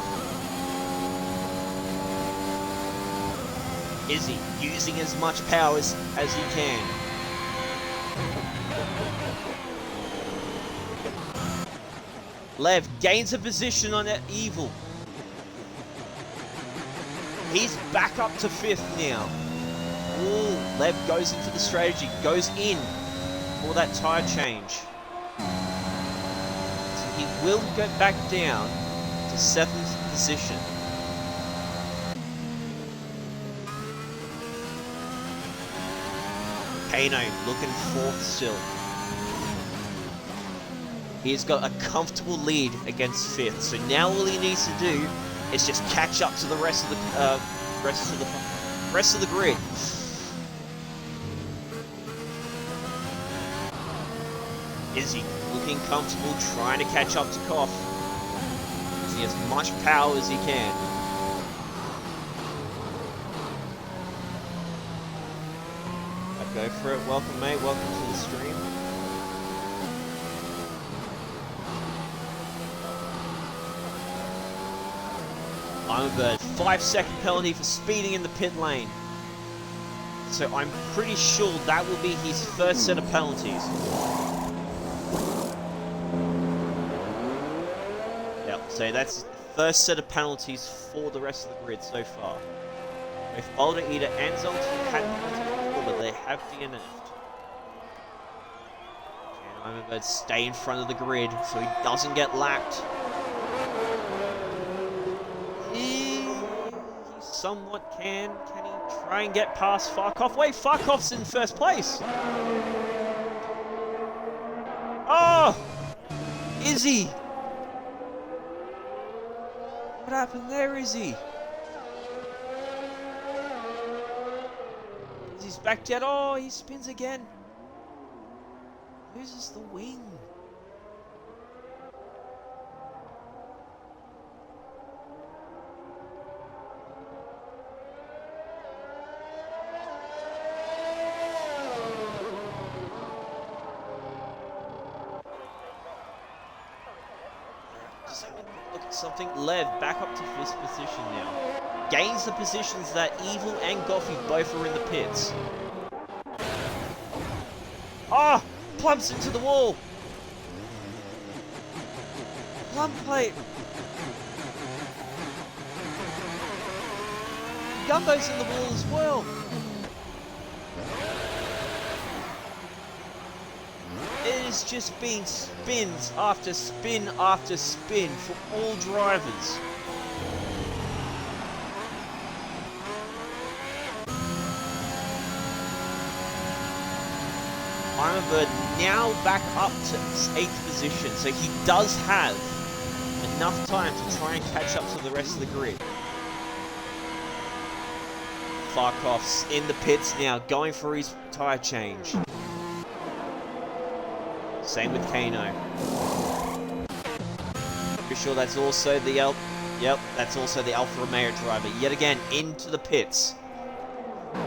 S1: Izzy using as much power as he can. Lev gains a position on that Evil. He's back up to 5th now. Ooh, Lev goes into the strategy, goes in for that tyre change. He will go back down to 7th position. Kano looking 4th still. He's got a comfortable lead against 5th. So now all he needs to do is just catch up to the rest of the grid. Izzy looking comfortable, trying to catch up to Koff. Using as much power as he can. I'd go for it. Welcome, mate. Welcome to the stream. Ironbird, 5-second penalty for speeding in the pit lane. So I'm pretty sure that will be his first set of penalties. So that's the first set of penalties for the rest of the grid so far. Both Boulder Eater and Zoltan had penalties before, but they have DNF'd. Can Ironbird stay in front of the grid so he doesn't get lapped? He somewhat can. Can he try and get past Farkoff? Wait, Farkoff's in 1st place! Oh! Izzy! What happened there, Izzy? Izzy's back dead. Oh, he spins again. Loses the wing. Look at something. Lev back up to 5th position now. Gains the positions that Evil and Goffey both are in the pits. Ah! Oh, plumps into the wall. Plum plate. Gumbo's in the wall as well. It has just been spins after spin after spin for all drivers. Bird now back up to 8th position, so he does have enough time to try and catch up to the rest of the grid. Farkoff's in the pits now, going for his tyre change. Same with Kano. Pretty sure that's also the that's also the Alfa Romeo driver. Yet again, into the pits.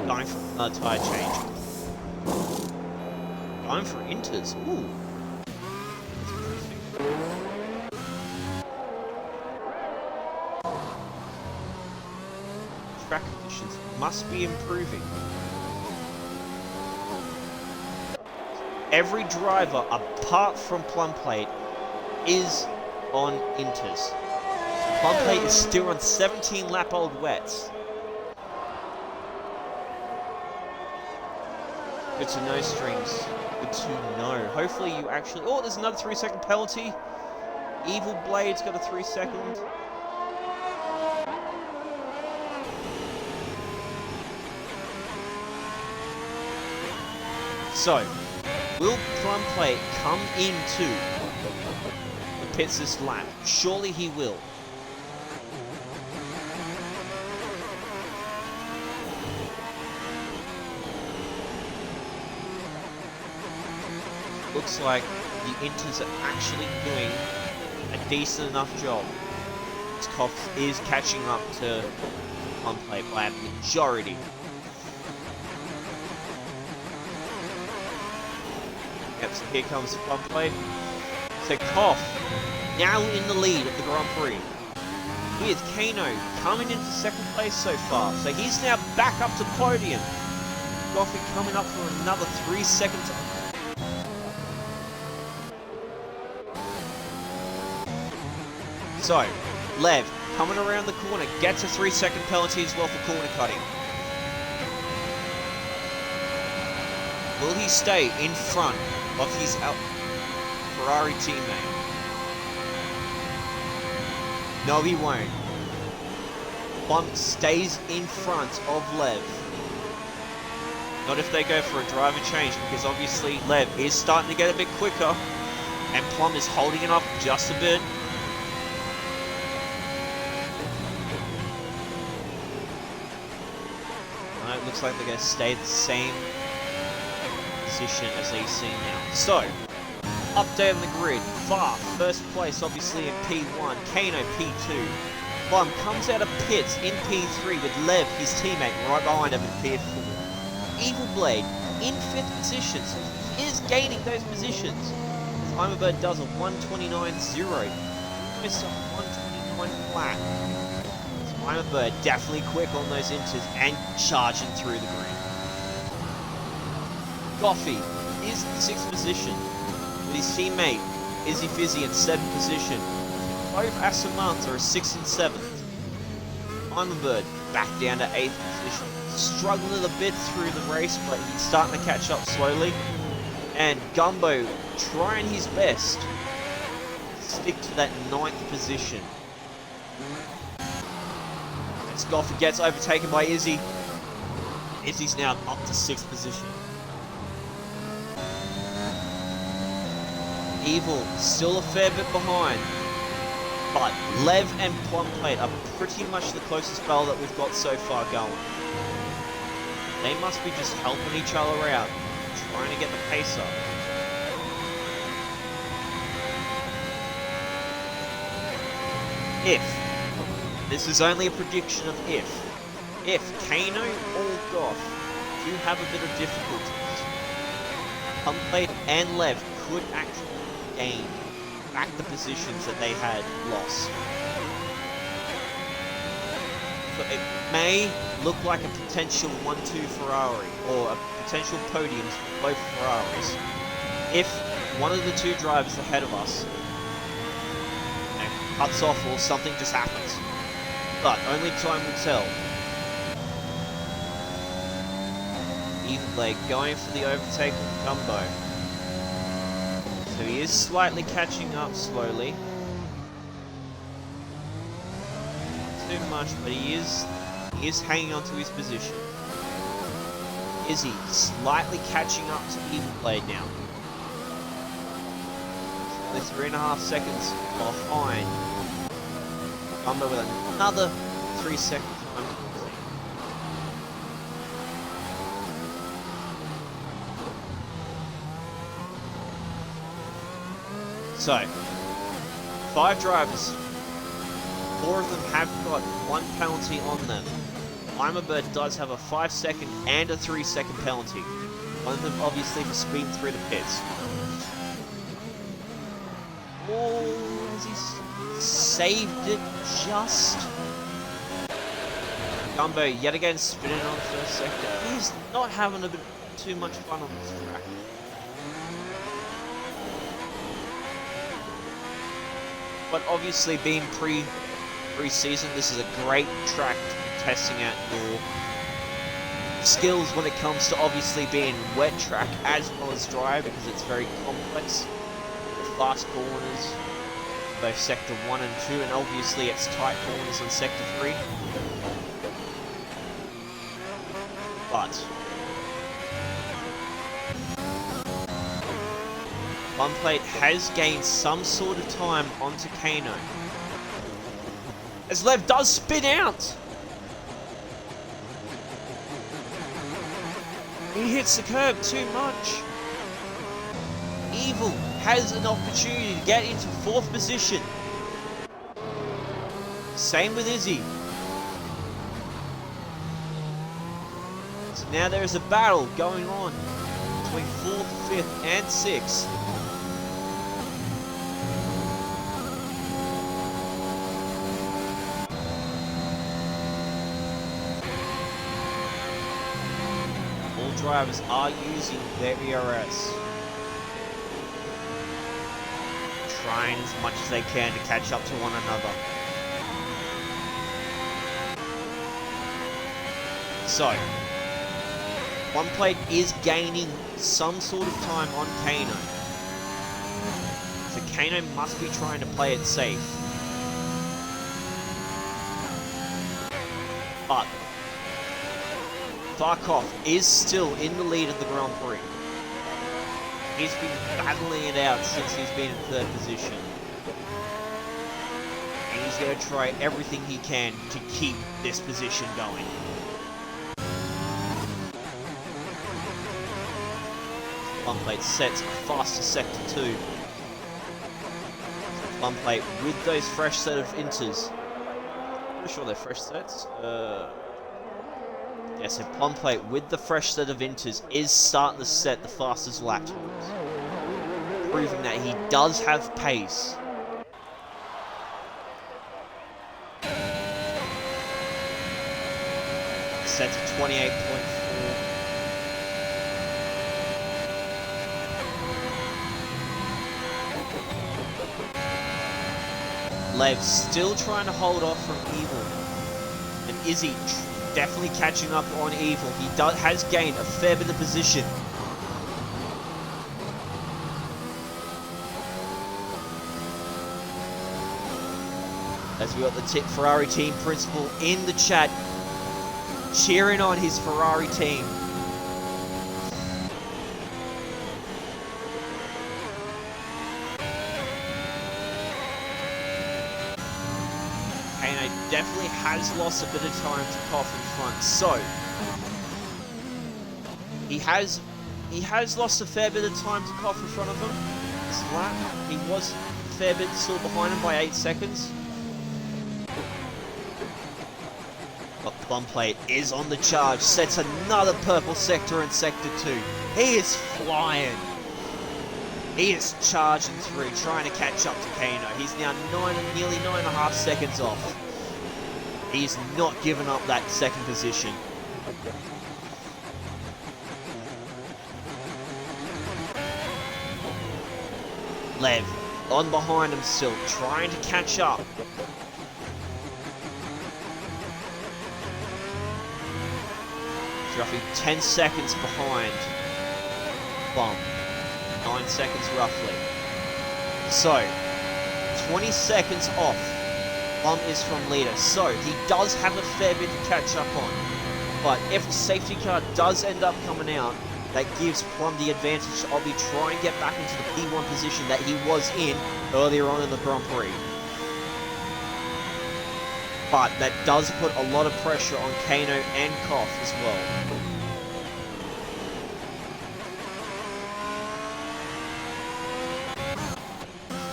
S1: Going for another tyre change. Going for inters. Ooh. Track conditions must be improving. Every driver, apart from Plum Plate, is on inters. Plum Plate is still on 17 lap old wets. Good to know, Strings. Good to know. Hopefully you actually... Oh, there's another 3-second penalty. Evil Blade's got a 3-second. So, will Plum Plate come into the pits this lap? Surely he will. Looks like the inters are actually doing a decent enough job. Koff is catching up to Plum Plate by a majority. Yep, so here comes the Plum Plate. So Koff now in the lead of the Grand Prix. With Kano coming into 2nd place so far. So he's now back up to podium. Goffy coming up for another 3 seconds. So, Lev, coming around the corner, gets a 3-second penalty as well for corner cutting. Will he stay in front of his Ferrari teammate? No, he won't. Plum stays in front of Lev. Not if they go for a driver change, because obviously Lev is starting to get a bit quicker, and Plum is holding it up just a bit. It looks like they're going to stay the same position as they see now. So, update on the grid. Far, first place obviously in P1, Kano P2. Plum comes out of pits in P3 with Lev, his teammate, right behind him in P4. Evil Blade in 5th position, so he is gaining those positions. Timebird does a 129.0. Almost a 121 flat. Bird definitely quick on those inters and charging through the green. Goffy is in 6th position with his teammate Izzy Fizzy in 7th position. Both Asamanta are 6th and 7th. Bird back down to 8th position. Struggling a bit through the race, but he's starting to catch up slowly. And Gumbo trying his best to stick to that 9th position. Goffy gets overtaken by Izzy. Izzy's now up to 6th position. Evil still a fair bit behind, but Lev and Plum Plate are pretty much the closest battle that we've got so far going. They must be just helping each other out, trying to get the pace up. This is only a prediction of if Kano or Goff do have a bit of difficulties, Plum Plate and Lev could actually gain back the positions that they had lost. So it may look like a potential 1-2 Ferrari, or a potential podium for both Ferraris, if one of the two drivers ahead of us cuts off or something just happens. But only time will tell. Evil Blade going for the overtake with Gumbo. So he is slightly catching up slowly. Not too much, but he is hanging on to his position. Izzy slightly catching up to even play now. Only 3.5 seconds behind. Gumbo with another 3 seconds. So, 5 drivers. 4 of them have got 1 penalty on them. Bird does have a 5-second and a 3-second penalty. One of them obviously for speeding through the pits. Oh, has he saved it just? Gumbo yet again spinning on the first sector. He's not having a bit too much fun on this track. But obviously being pre-season, this is a great track to be testing out your skills when it comes to obviously being wet track as well as dry, because it's very complex. Fast corners, both sector 1 and 2, and obviously it's tight corners on sector 3. But One Plate has gained some sort of time onto Kano, as Lev does spin out. He hits the curb too much. Evil has an opportunity to get into 4th position. Same with Izzy. So now there is a battle going on between 4th, 5th and 6th. All drivers are using their ERS. Trying as much as they can to catch up to one another. So, One Plate is gaining some sort of time on Kano. So Kano must be trying to play it safe. But Farkov is still in the lead of the Grand Prix. He's been battling it out since he's been in 3rd position. And he's going to try everything he can to keep this position going. One Plate sets a faster sector 2. One Plate with those fresh set of inters. Pretty sure they're fresh sets. Yeah, so Plum Plate with the fresh set of inters is starting to set the fastest lap times, proving that he does have pace. Set to 28.4. Lev still trying to hold off from Evil, and Izzy definitely catching up on Evil. He has gained a fair bit of position. As we got the Ferrari team principal in the chat, cheering on his Ferrari team. Definitely has lost a bit of time to Koff in front, so he has lost a fair bit of time to Koff in front of him this lap. He was a fair bit still behind him by 8 seconds. But Plum Plate is on the charge, sets another purple sector in sector 2. He is flying. He is charging through, trying to catch up to Kano. He's now nearly 9.5 seconds off. He's not given up that second position. Lev on behind him still, trying to catch up. He's roughly 10 seconds behind Plum. 9 seconds roughly. So, 20 seconds off. Plum is from leader. So, he does have a fair bit to catch up on. But if the safety car does end up coming out, that gives Plum the advantage to obviously try and get back into the P1 position that he was in earlier on in the Grand Prix. But that does put a lot of pressure on Kano and Koff as well.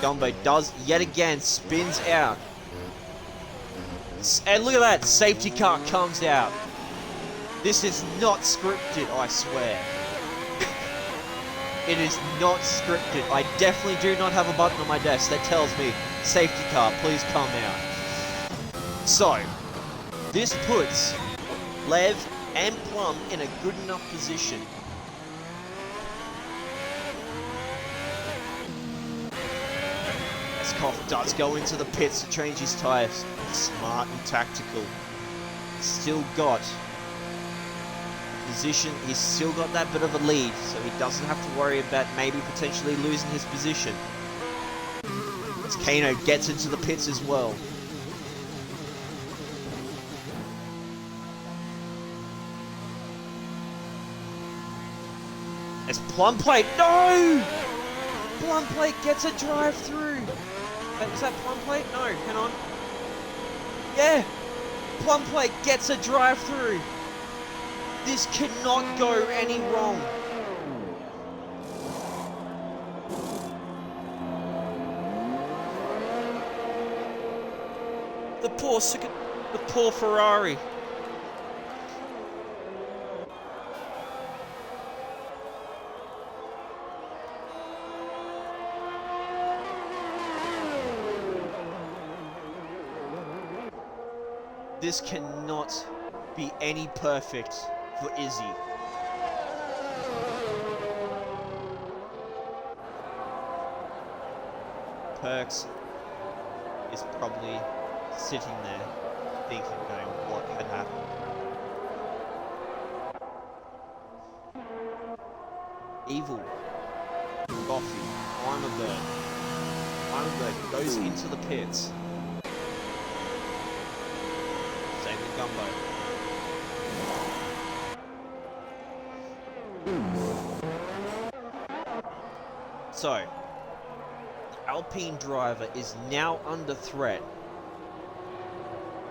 S1: Gumbo does yet again, spins out. And look at that, safety car comes out. This is not scripted, I swear. It is not scripted. I definitely do not have a button on my desk that tells me, safety car, please come out. So, this puts Lev and Plum in a good enough position. As Koff does go into the pits to change his tyres. Smart and tactical. Still got position, he's still got that bit of a lead, so he doesn't have to worry about maybe potentially losing his position. As Kano gets into the pits as well. As Plum Plate, no! Plum Plate gets a drive through. Wait, was that Plum Plate? No, hang on. Yeah! Plum Plate gets a drive through. This cannot go any wrong. The poor Ferrari. This cannot be any perfect for Izzy. Perks is probably sitting there thinking, going, what had happened? Evil. Coffee. Bird goes into the pits. Same with Gumbo. So, the Alpine driver is now under threat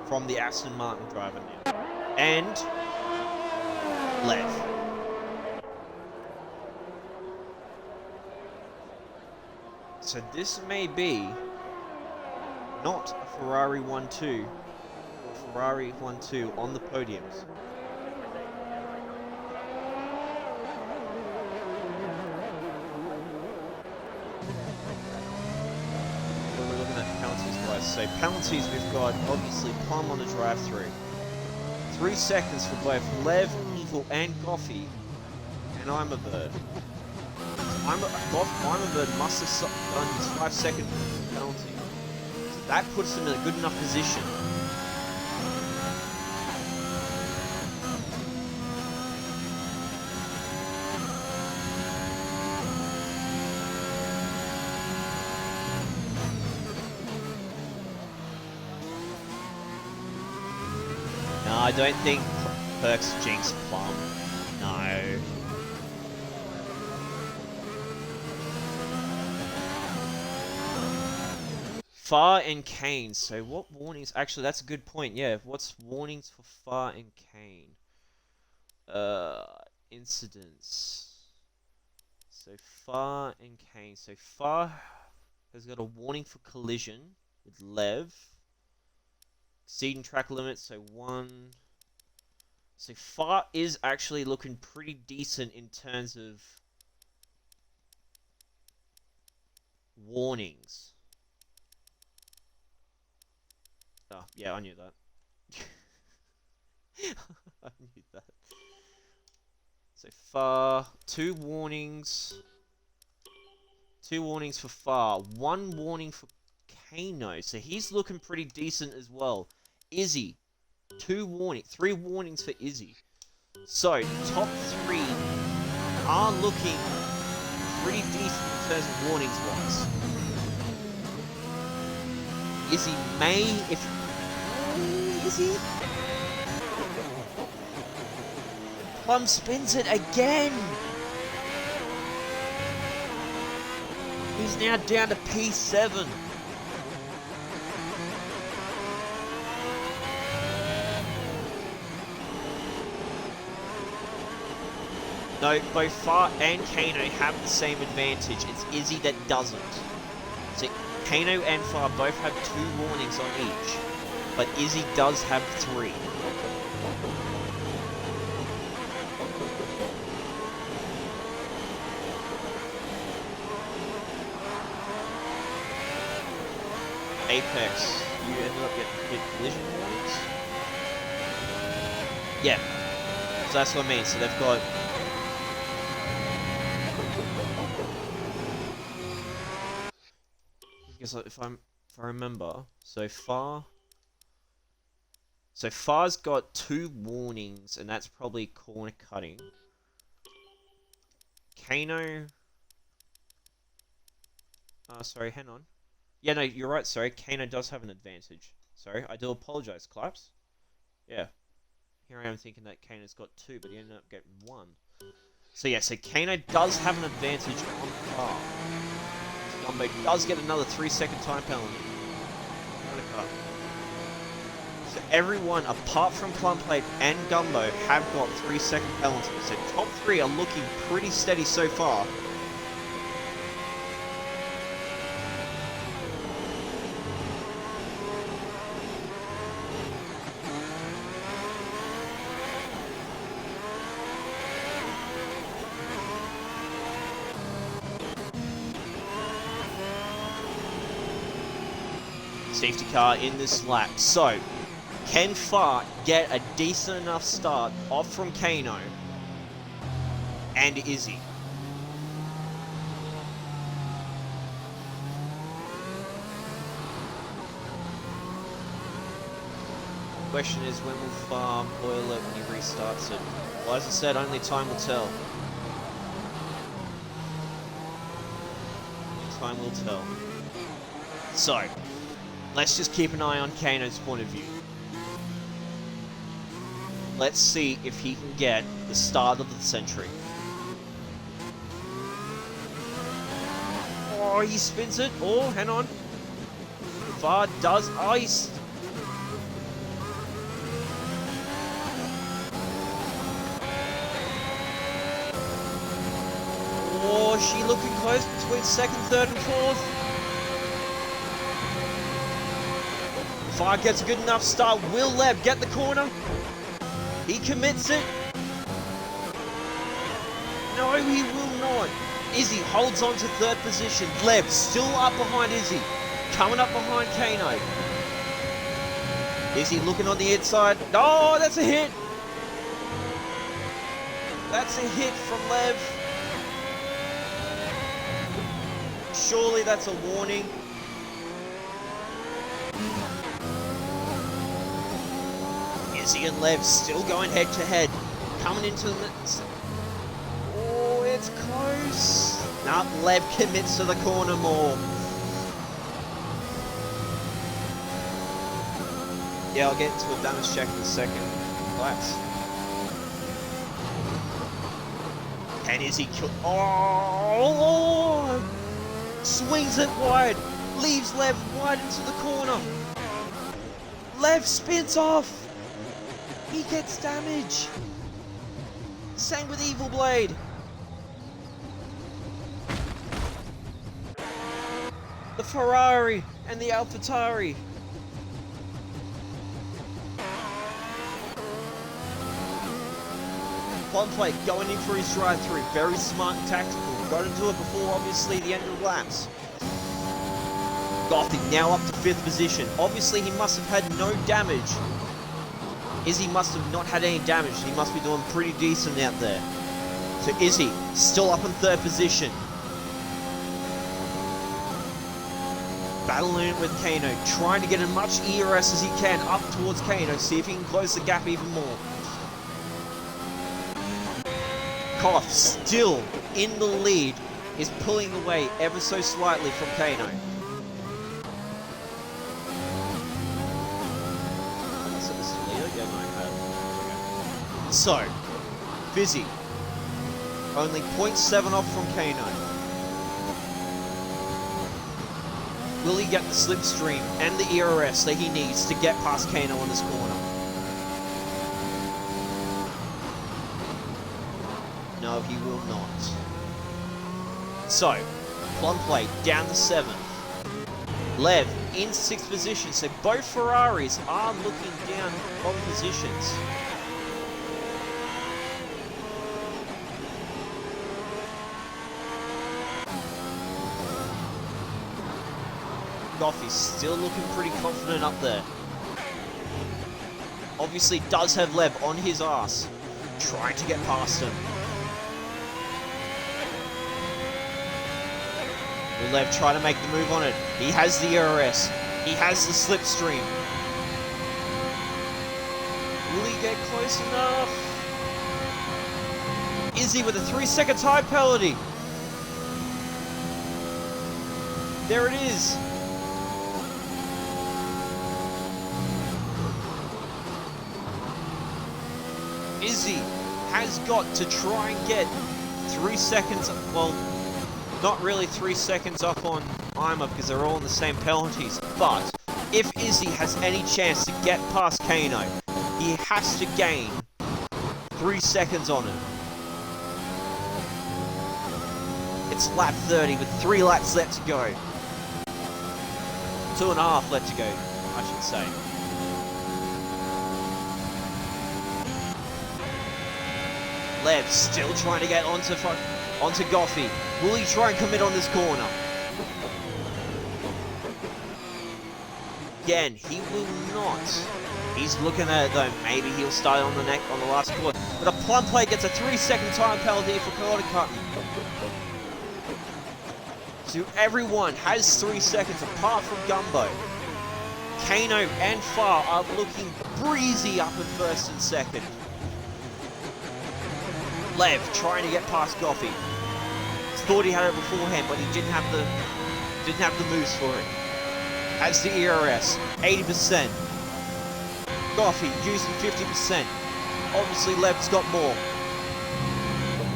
S1: from the Aston Martin driver now. And Lev. So this may be not a Ferrari 1-2 or Ferrari 1-2 on the podiums. So penalties, we've got obviously Plum on the drive-through. 3 seconds for both Lev, Evil, and Goffey. And I'm a bird. I'm a bird must have done his 5-second penalty. So that puts him in a good enough position. I don't think Perks jinx Plum. No. Far and Kane. So what warnings? Actually, that's a good point. Yeah. What's warnings for Far and Kane? Incidents. So Far and Kane. So Far has got a warning for collision with Lev. Exceeding track limits, so 1. So Far is actually looking pretty decent in terms of warnings. Oh, yeah, I knew that. I knew that. So Far, 2 warnings. 2 warnings for Far. 1 warning for Kano, so he's looking pretty decent as well. Izzy, 3 warnings for Izzy. So top 3 are looking pretty decent in terms of warnings wise. Izzy may, if... Izzy? Plum spins it again! He's now down to P7. No, both Far and Kano have the same advantage. It's Izzy that doesn't. So Kano and Far both have 2 warnings on each, but Izzy does have 3. Apex, you ended up getting collision warnings? Yeah. So that's what I mean. So they've got... if I remember, so Far's got 2 warnings, and that's probably corner cutting. Kano... sorry, hang on. Yeah, no, you're right, sorry. Kano does have an advantage. Sorry, I do apologize, Claps. Yeah. Here I am thinking that Kano's got 2, but he ended up getting 1. So yeah, so Kano does have an advantage on Far. Gumbo does get another 3-second time penalty. So everyone, apart from Plumplate and Gumbo, have got 3-second penalties. So top 3 are looking pretty steady so far. Safety car in this lap. So, can Far get a decent enough start off from Kano and Izzy? The question is, when will Far boil it when he restarts it? Well, as I said, only time will tell. Time will tell. So, let's just keep an eye on Kano's point of view. Let's see if he can get the start of the century. Oh, he spins it. Oh, hang on. Far does ice. Oh, she looking close between 2nd, 3rd, and 4th. Far gets a good enough start. Will Leb get the corner? He commits it. No, he will not. Izzy holds on to 3rd position. Leb still up behind Izzy. Coming up behind Kano. Izzy looking on the inside. Oh, that's a hit. That's a hit from Lev. Surely that's a warning. Izzy and Lev still going head to head. Coming into the... Oh, it's close. Nah, Lev commits to the corner more. Yeah, I'll get into a damage check in a second. Relax. And Izzy kill... Oh! Swings it wide. Leaves Lev wide into the corner. Lev spins off. He gets damage. Same with Evil Blade. The Ferrari and the AlphaTauri. Plumplate going in for his drive-through. Very smart and tactical. Got to do it before, obviously, the end of the laps. Gothic now up to 5th position. Obviously, he must have had no damage. Izzy must have not had any damage. He must be doing pretty decent out there. So Izzy, still up in 3rd position. Battling it with Kano. Trying to get as much ERS as he can up towards Kano. See if he can close the gap even more. Koth, still in the lead, is pulling away ever so slightly from Kano. So, Fizzy, only 0.7 off from Kano. Will he get the slipstream and the ERS that he needs to get past Kano on this corner? No, he will not. So, Plum Plate down to 7th. Lev in 6th position, so both Ferraris are looking down on positions. Goffy's still looking pretty confident up there. Obviously does have Lev on his ass, trying to get past him. Will Lev try to make the move on it? He has the ERS. He has the slipstream. Will he get close enough? Izzy with a 3-second time penalty. There it is. Izzy has got to try and get 3 seconds, well, not really 3 seconds up on Ima because they're all in the same penalties, but if Izzy has any chance to get past Kano, he has to gain 3 seconds on him. It's lap 30 with 3 laps left to go. 2.5 left to go, I should say. Lev still trying to get onto Goffy. Will he try and commit on this corner? Again, he will not. He's looking at it though. Maybe he'll start on the last corner. But a Plum Plate gets a 3-second time penalty for corner cutting. So everyone has 3 seconds apart from Gumbo. Kano and Far are looking breezy up in 1st and 2nd. Lev trying to get past Goffy. Thought he had it beforehand, but he didn't have the moves for it. Has the ERS, 80%. Goffy using 50%. Obviously Lev's got more.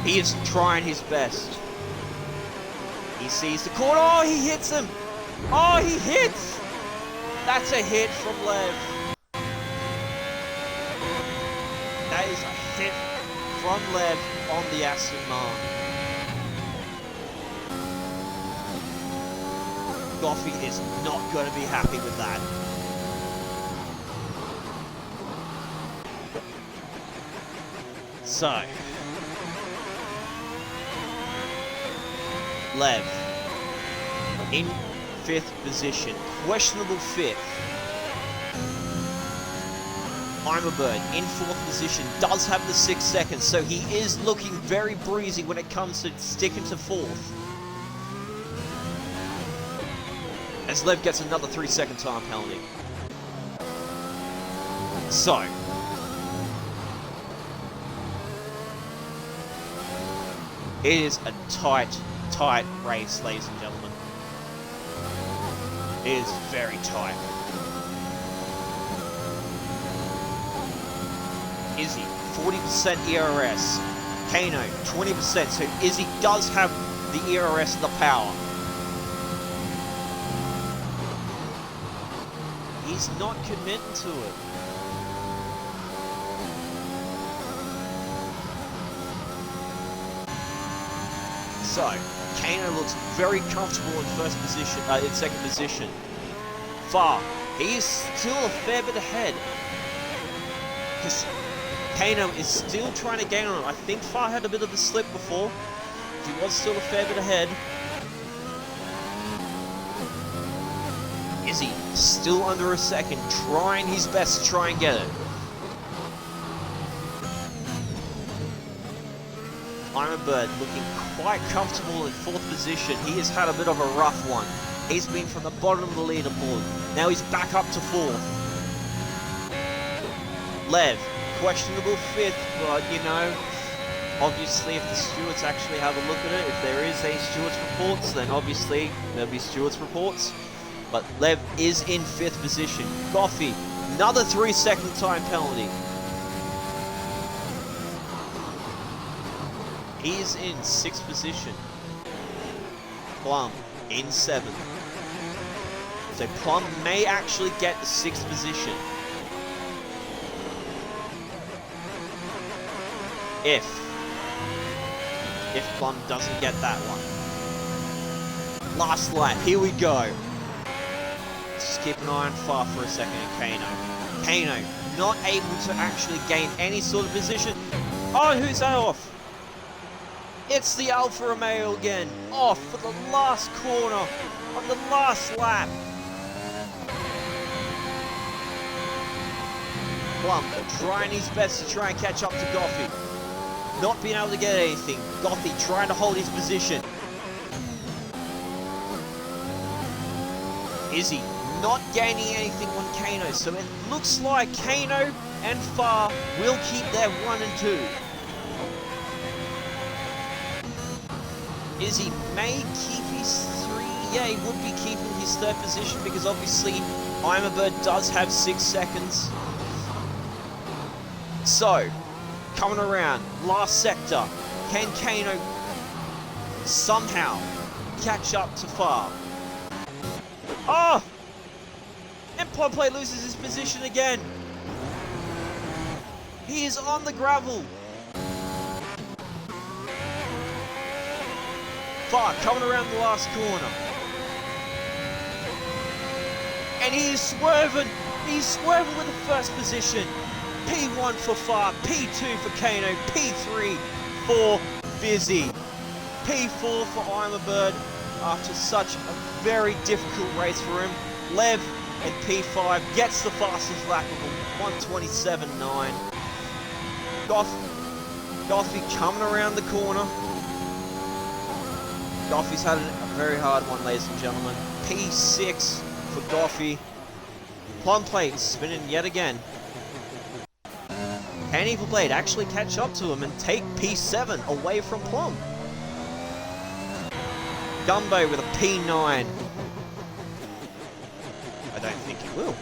S1: He is trying his best. He sees the corner. Oh, he hits him. Oh, he hits. That's a hit from Lev. That is a hit from Lev on the Aston Martin. Goffy is not going to be happy with that. So, Lev in 5th position, questionable 5th. Bird in 4th position, does have the 6 seconds, so he is looking very breezy when it comes to sticking to 4th. As Lev gets another 3-second time penalty. So, it is a tight race, ladies and gentlemen. It is very tight. Izzy, 40% ERS. Kano, 20%. So Izzy does have the ERS and the power. He's not committing to it. So, Kano looks very comfortable in 2nd position. Far, he is still a fair bit ahead. Because Kano is still trying to gain on him. I think Far had a bit of a slip before. He was still a fair bit ahead. Izzy still under a second, trying his best to try and get it. Bird looking quite comfortable in 4th position. He has had a bit of a rough one. He's been from the bottom of the leaderboard. Now he's back up to 4th. Lev, questionable 5th, but you know, obviously if the stewards actually have a look at it, if there is a stewards reports, then obviously there'll be stewards reports. But Lev is in 5th position. Goffy, another 3-second time penalty. He is in 6th position. Plum in 7th. So Plum may actually get the 6th position. If Plum doesn't get that one. Last lap, here we go. Let's just keep an eye on Far for a second and Kano. Kano not able to actually gain any sort of position. Oh, who's that off? It's the Alfa Romeo again. Off for the last corner on the last lap. Plum trying his best to try and catch up to Goffey. Not being able to get anything. Goffey trying to hold his position. Izzy not gaining anything on Kano, so it looks like Kano and Far will keep their 1 and 2. Izzy may keep his 3. Yeah, he would be keeping his 3rd position because obviously Imabird does have 6 seconds. So, coming around, last sector. Can Kano somehow catch up to Far? Oh! And Plumplate loses his position again. He is on the gravel. Far coming around the last corner. And he is swerving. He's swerving with the 1st position. P1 for Far, P2 for Kano, P3 for Busy. P4 for Imabird after such a very difficult race for him. Lev in P5 gets the fastest lap of him, 1:27.9. Goffey coming around the corner. Goffey's had a very hard one, ladies and gentlemen. P6 for Goffey. Plumplate spinning yet again. Can Evil Blade actually catch up to him and take P7 away from Plum? Gumbo with a P9. I don't think he will.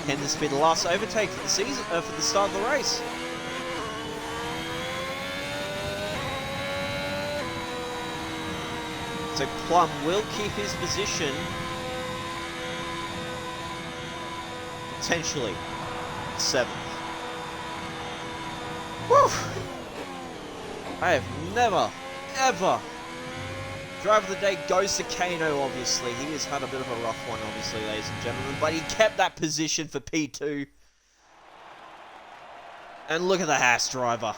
S1: Can this be the last overtake for the season, for the start of the race? So Plum will keep his position. Potentially 7th. Woo! I have never, ever. Driver of the day goes to Kano, obviously. He has had a bit of a rough one, obviously, ladies and gentlemen. But he kept that position for P2. And look at the Haas driver.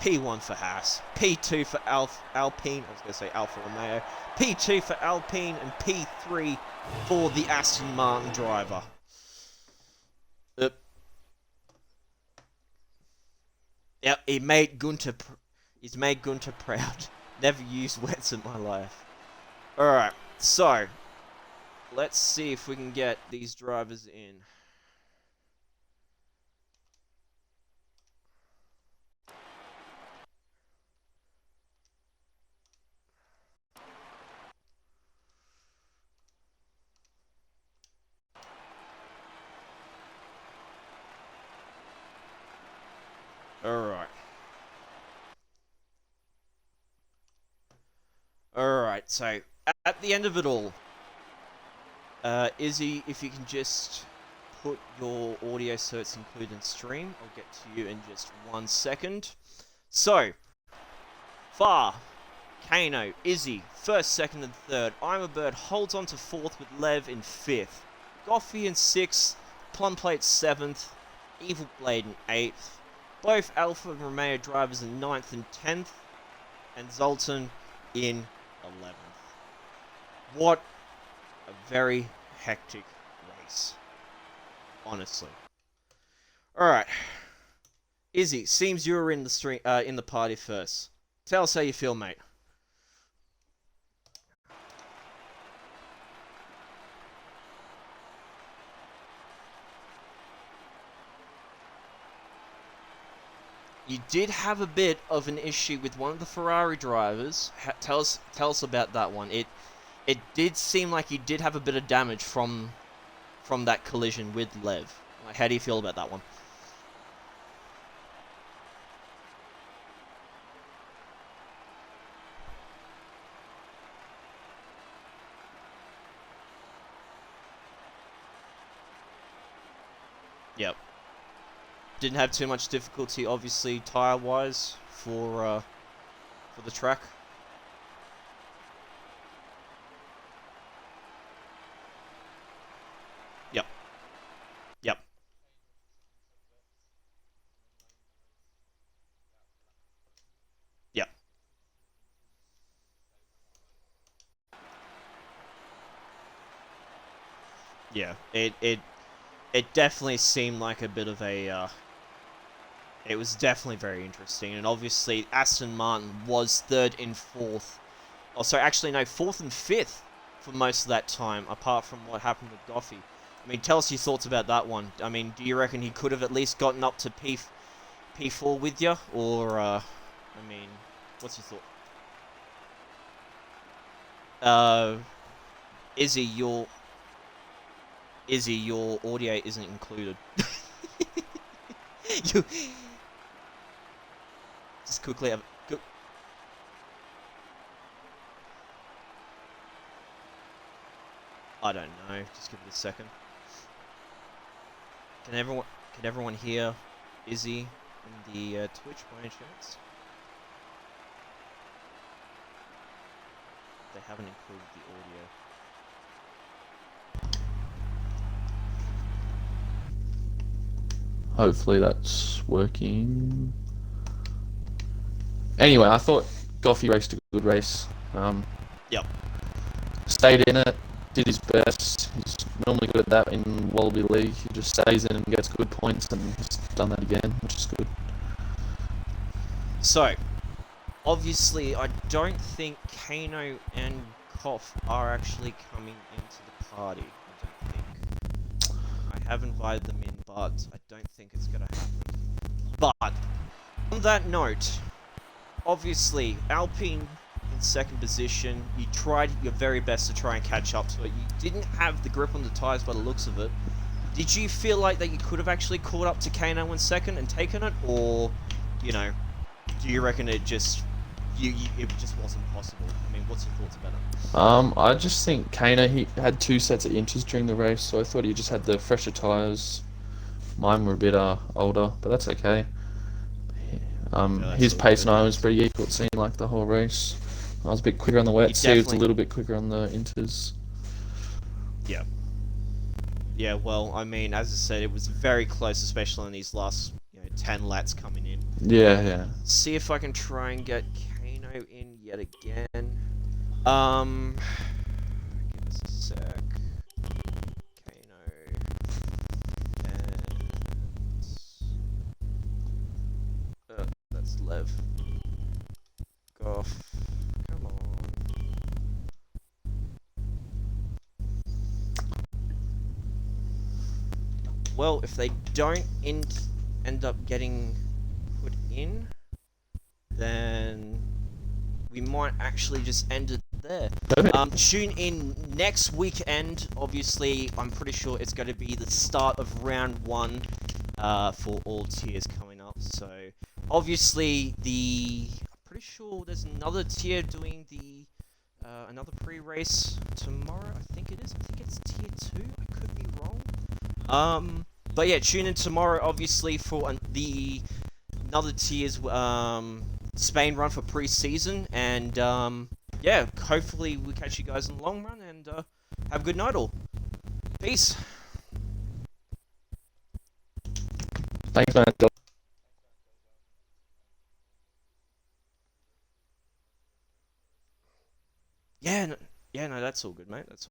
S1: P1 for Haas. P2 for Alpine. I was going to say Alfa Romeo. P2 for Alpine. And P3 for the Aston Martin driver. Yep, he's made Gunter proud. Never used wets in my life. Alright, so let's see if we can get these drivers in. Alright, so at the end of it all, Izzy, if you can just put your audio so it's included in stream, I'll get to you in just 1 second. So, Far, Kano, Izzy, 1st, 2nd and 3rd. Imabird holds on to 4th with Lev in 5th. Goffey in 6th, Plumplate 7th, Evil Blade in 8th. Both Alfa and Romeo drivers in 9th and 10th, and Zoltan in 11th. What a very hectic race, honestly. Alright, Izzy, seems you were in the party first. Tell us how you feel, mate. You did have a bit of an issue with one of the Ferrari drivers. Tell us about that one. It did seem like you did have a bit of damage from that collision with Lev. Like, how do you feel about that one? Yep. Didn't have too much difficulty, obviously, tire-wise for the track. Yep. Yep. Yep. Yeah. It definitely seemed like a bit of a. It was definitely very interesting, and obviously Aston Martin was third and fourth. Oh, sorry, actually no, fourth and fifth for most of that time, apart from what happened with Goffey. I mean, tell us your thoughts about that one. I mean, do you reckon he could have at least gotten up to P4 with you, or I mean, what's your thought? Uh, Izzy, your audio isn't included. You just quickly have. I don't know. Just give it a second. Can everyone hear Izzy in the Twitch by any chance? They haven't included the audio.
S2: Hopefully that's working. Anyway, I thought Goffey raced a good race.
S1: Yep.
S2: Stayed in it, did his best. He's normally good at that in Wallaby League. He just stays in and gets good points, and he's done that again, which is good.
S1: So, obviously, I don't think Kano and Koff are actually coming into the party. I don't think. I have invited them in, but I don't think it's going to happen. But, on that note, obviously, Alpine in second position. You tried your very best to try and catch up to it. You didn't have the grip on the tyres by the looks of it. Did you feel like that you could have actually caught up to Kano in second and taken it? Or, you know, do you reckon it just... it just wasn't possible? I mean, what's your thoughts about it?
S2: I just think Kano, he had 2 sets of inches during the race, so I thought he just had the fresher tyres. Mine were a bit older, but that's okay.
S1: Yeah,
S2: His
S1: all
S2: pace
S1: good.
S2: and I was pretty equal, it seemed like the whole race. I was a bit quicker on the wets, he was a little bit quicker on the inters.
S1: Yeah. Yeah, well, I mean, as I said, it was very close, especially in these last 10 laps coming in.
S2: Yeah.
S1: See if I can try and get Kano in yet again. Give us a sec. Kano. And... that's Lev. Goff. Come on. Well, if they don't end up getting put in, then we might actually just end it there. Tune in next weekend. Obviously, I'm pretty sure it's going to be the start of round 1 for all tiers coming up. So, obviously, I'm pretty sure there's another tier doing the another pre-race tomorrow. I think it is. I think it's tier 2. I could be wrong. But yeah, tune in tomorrow, obviously, for the another tiers Spain run for pre-season, and yeah, hopefully we catch you guys in the long run, and have a good night all. Peace.
S2: Thanks, man.
S1: Yeah, no, that's all good, mate. That's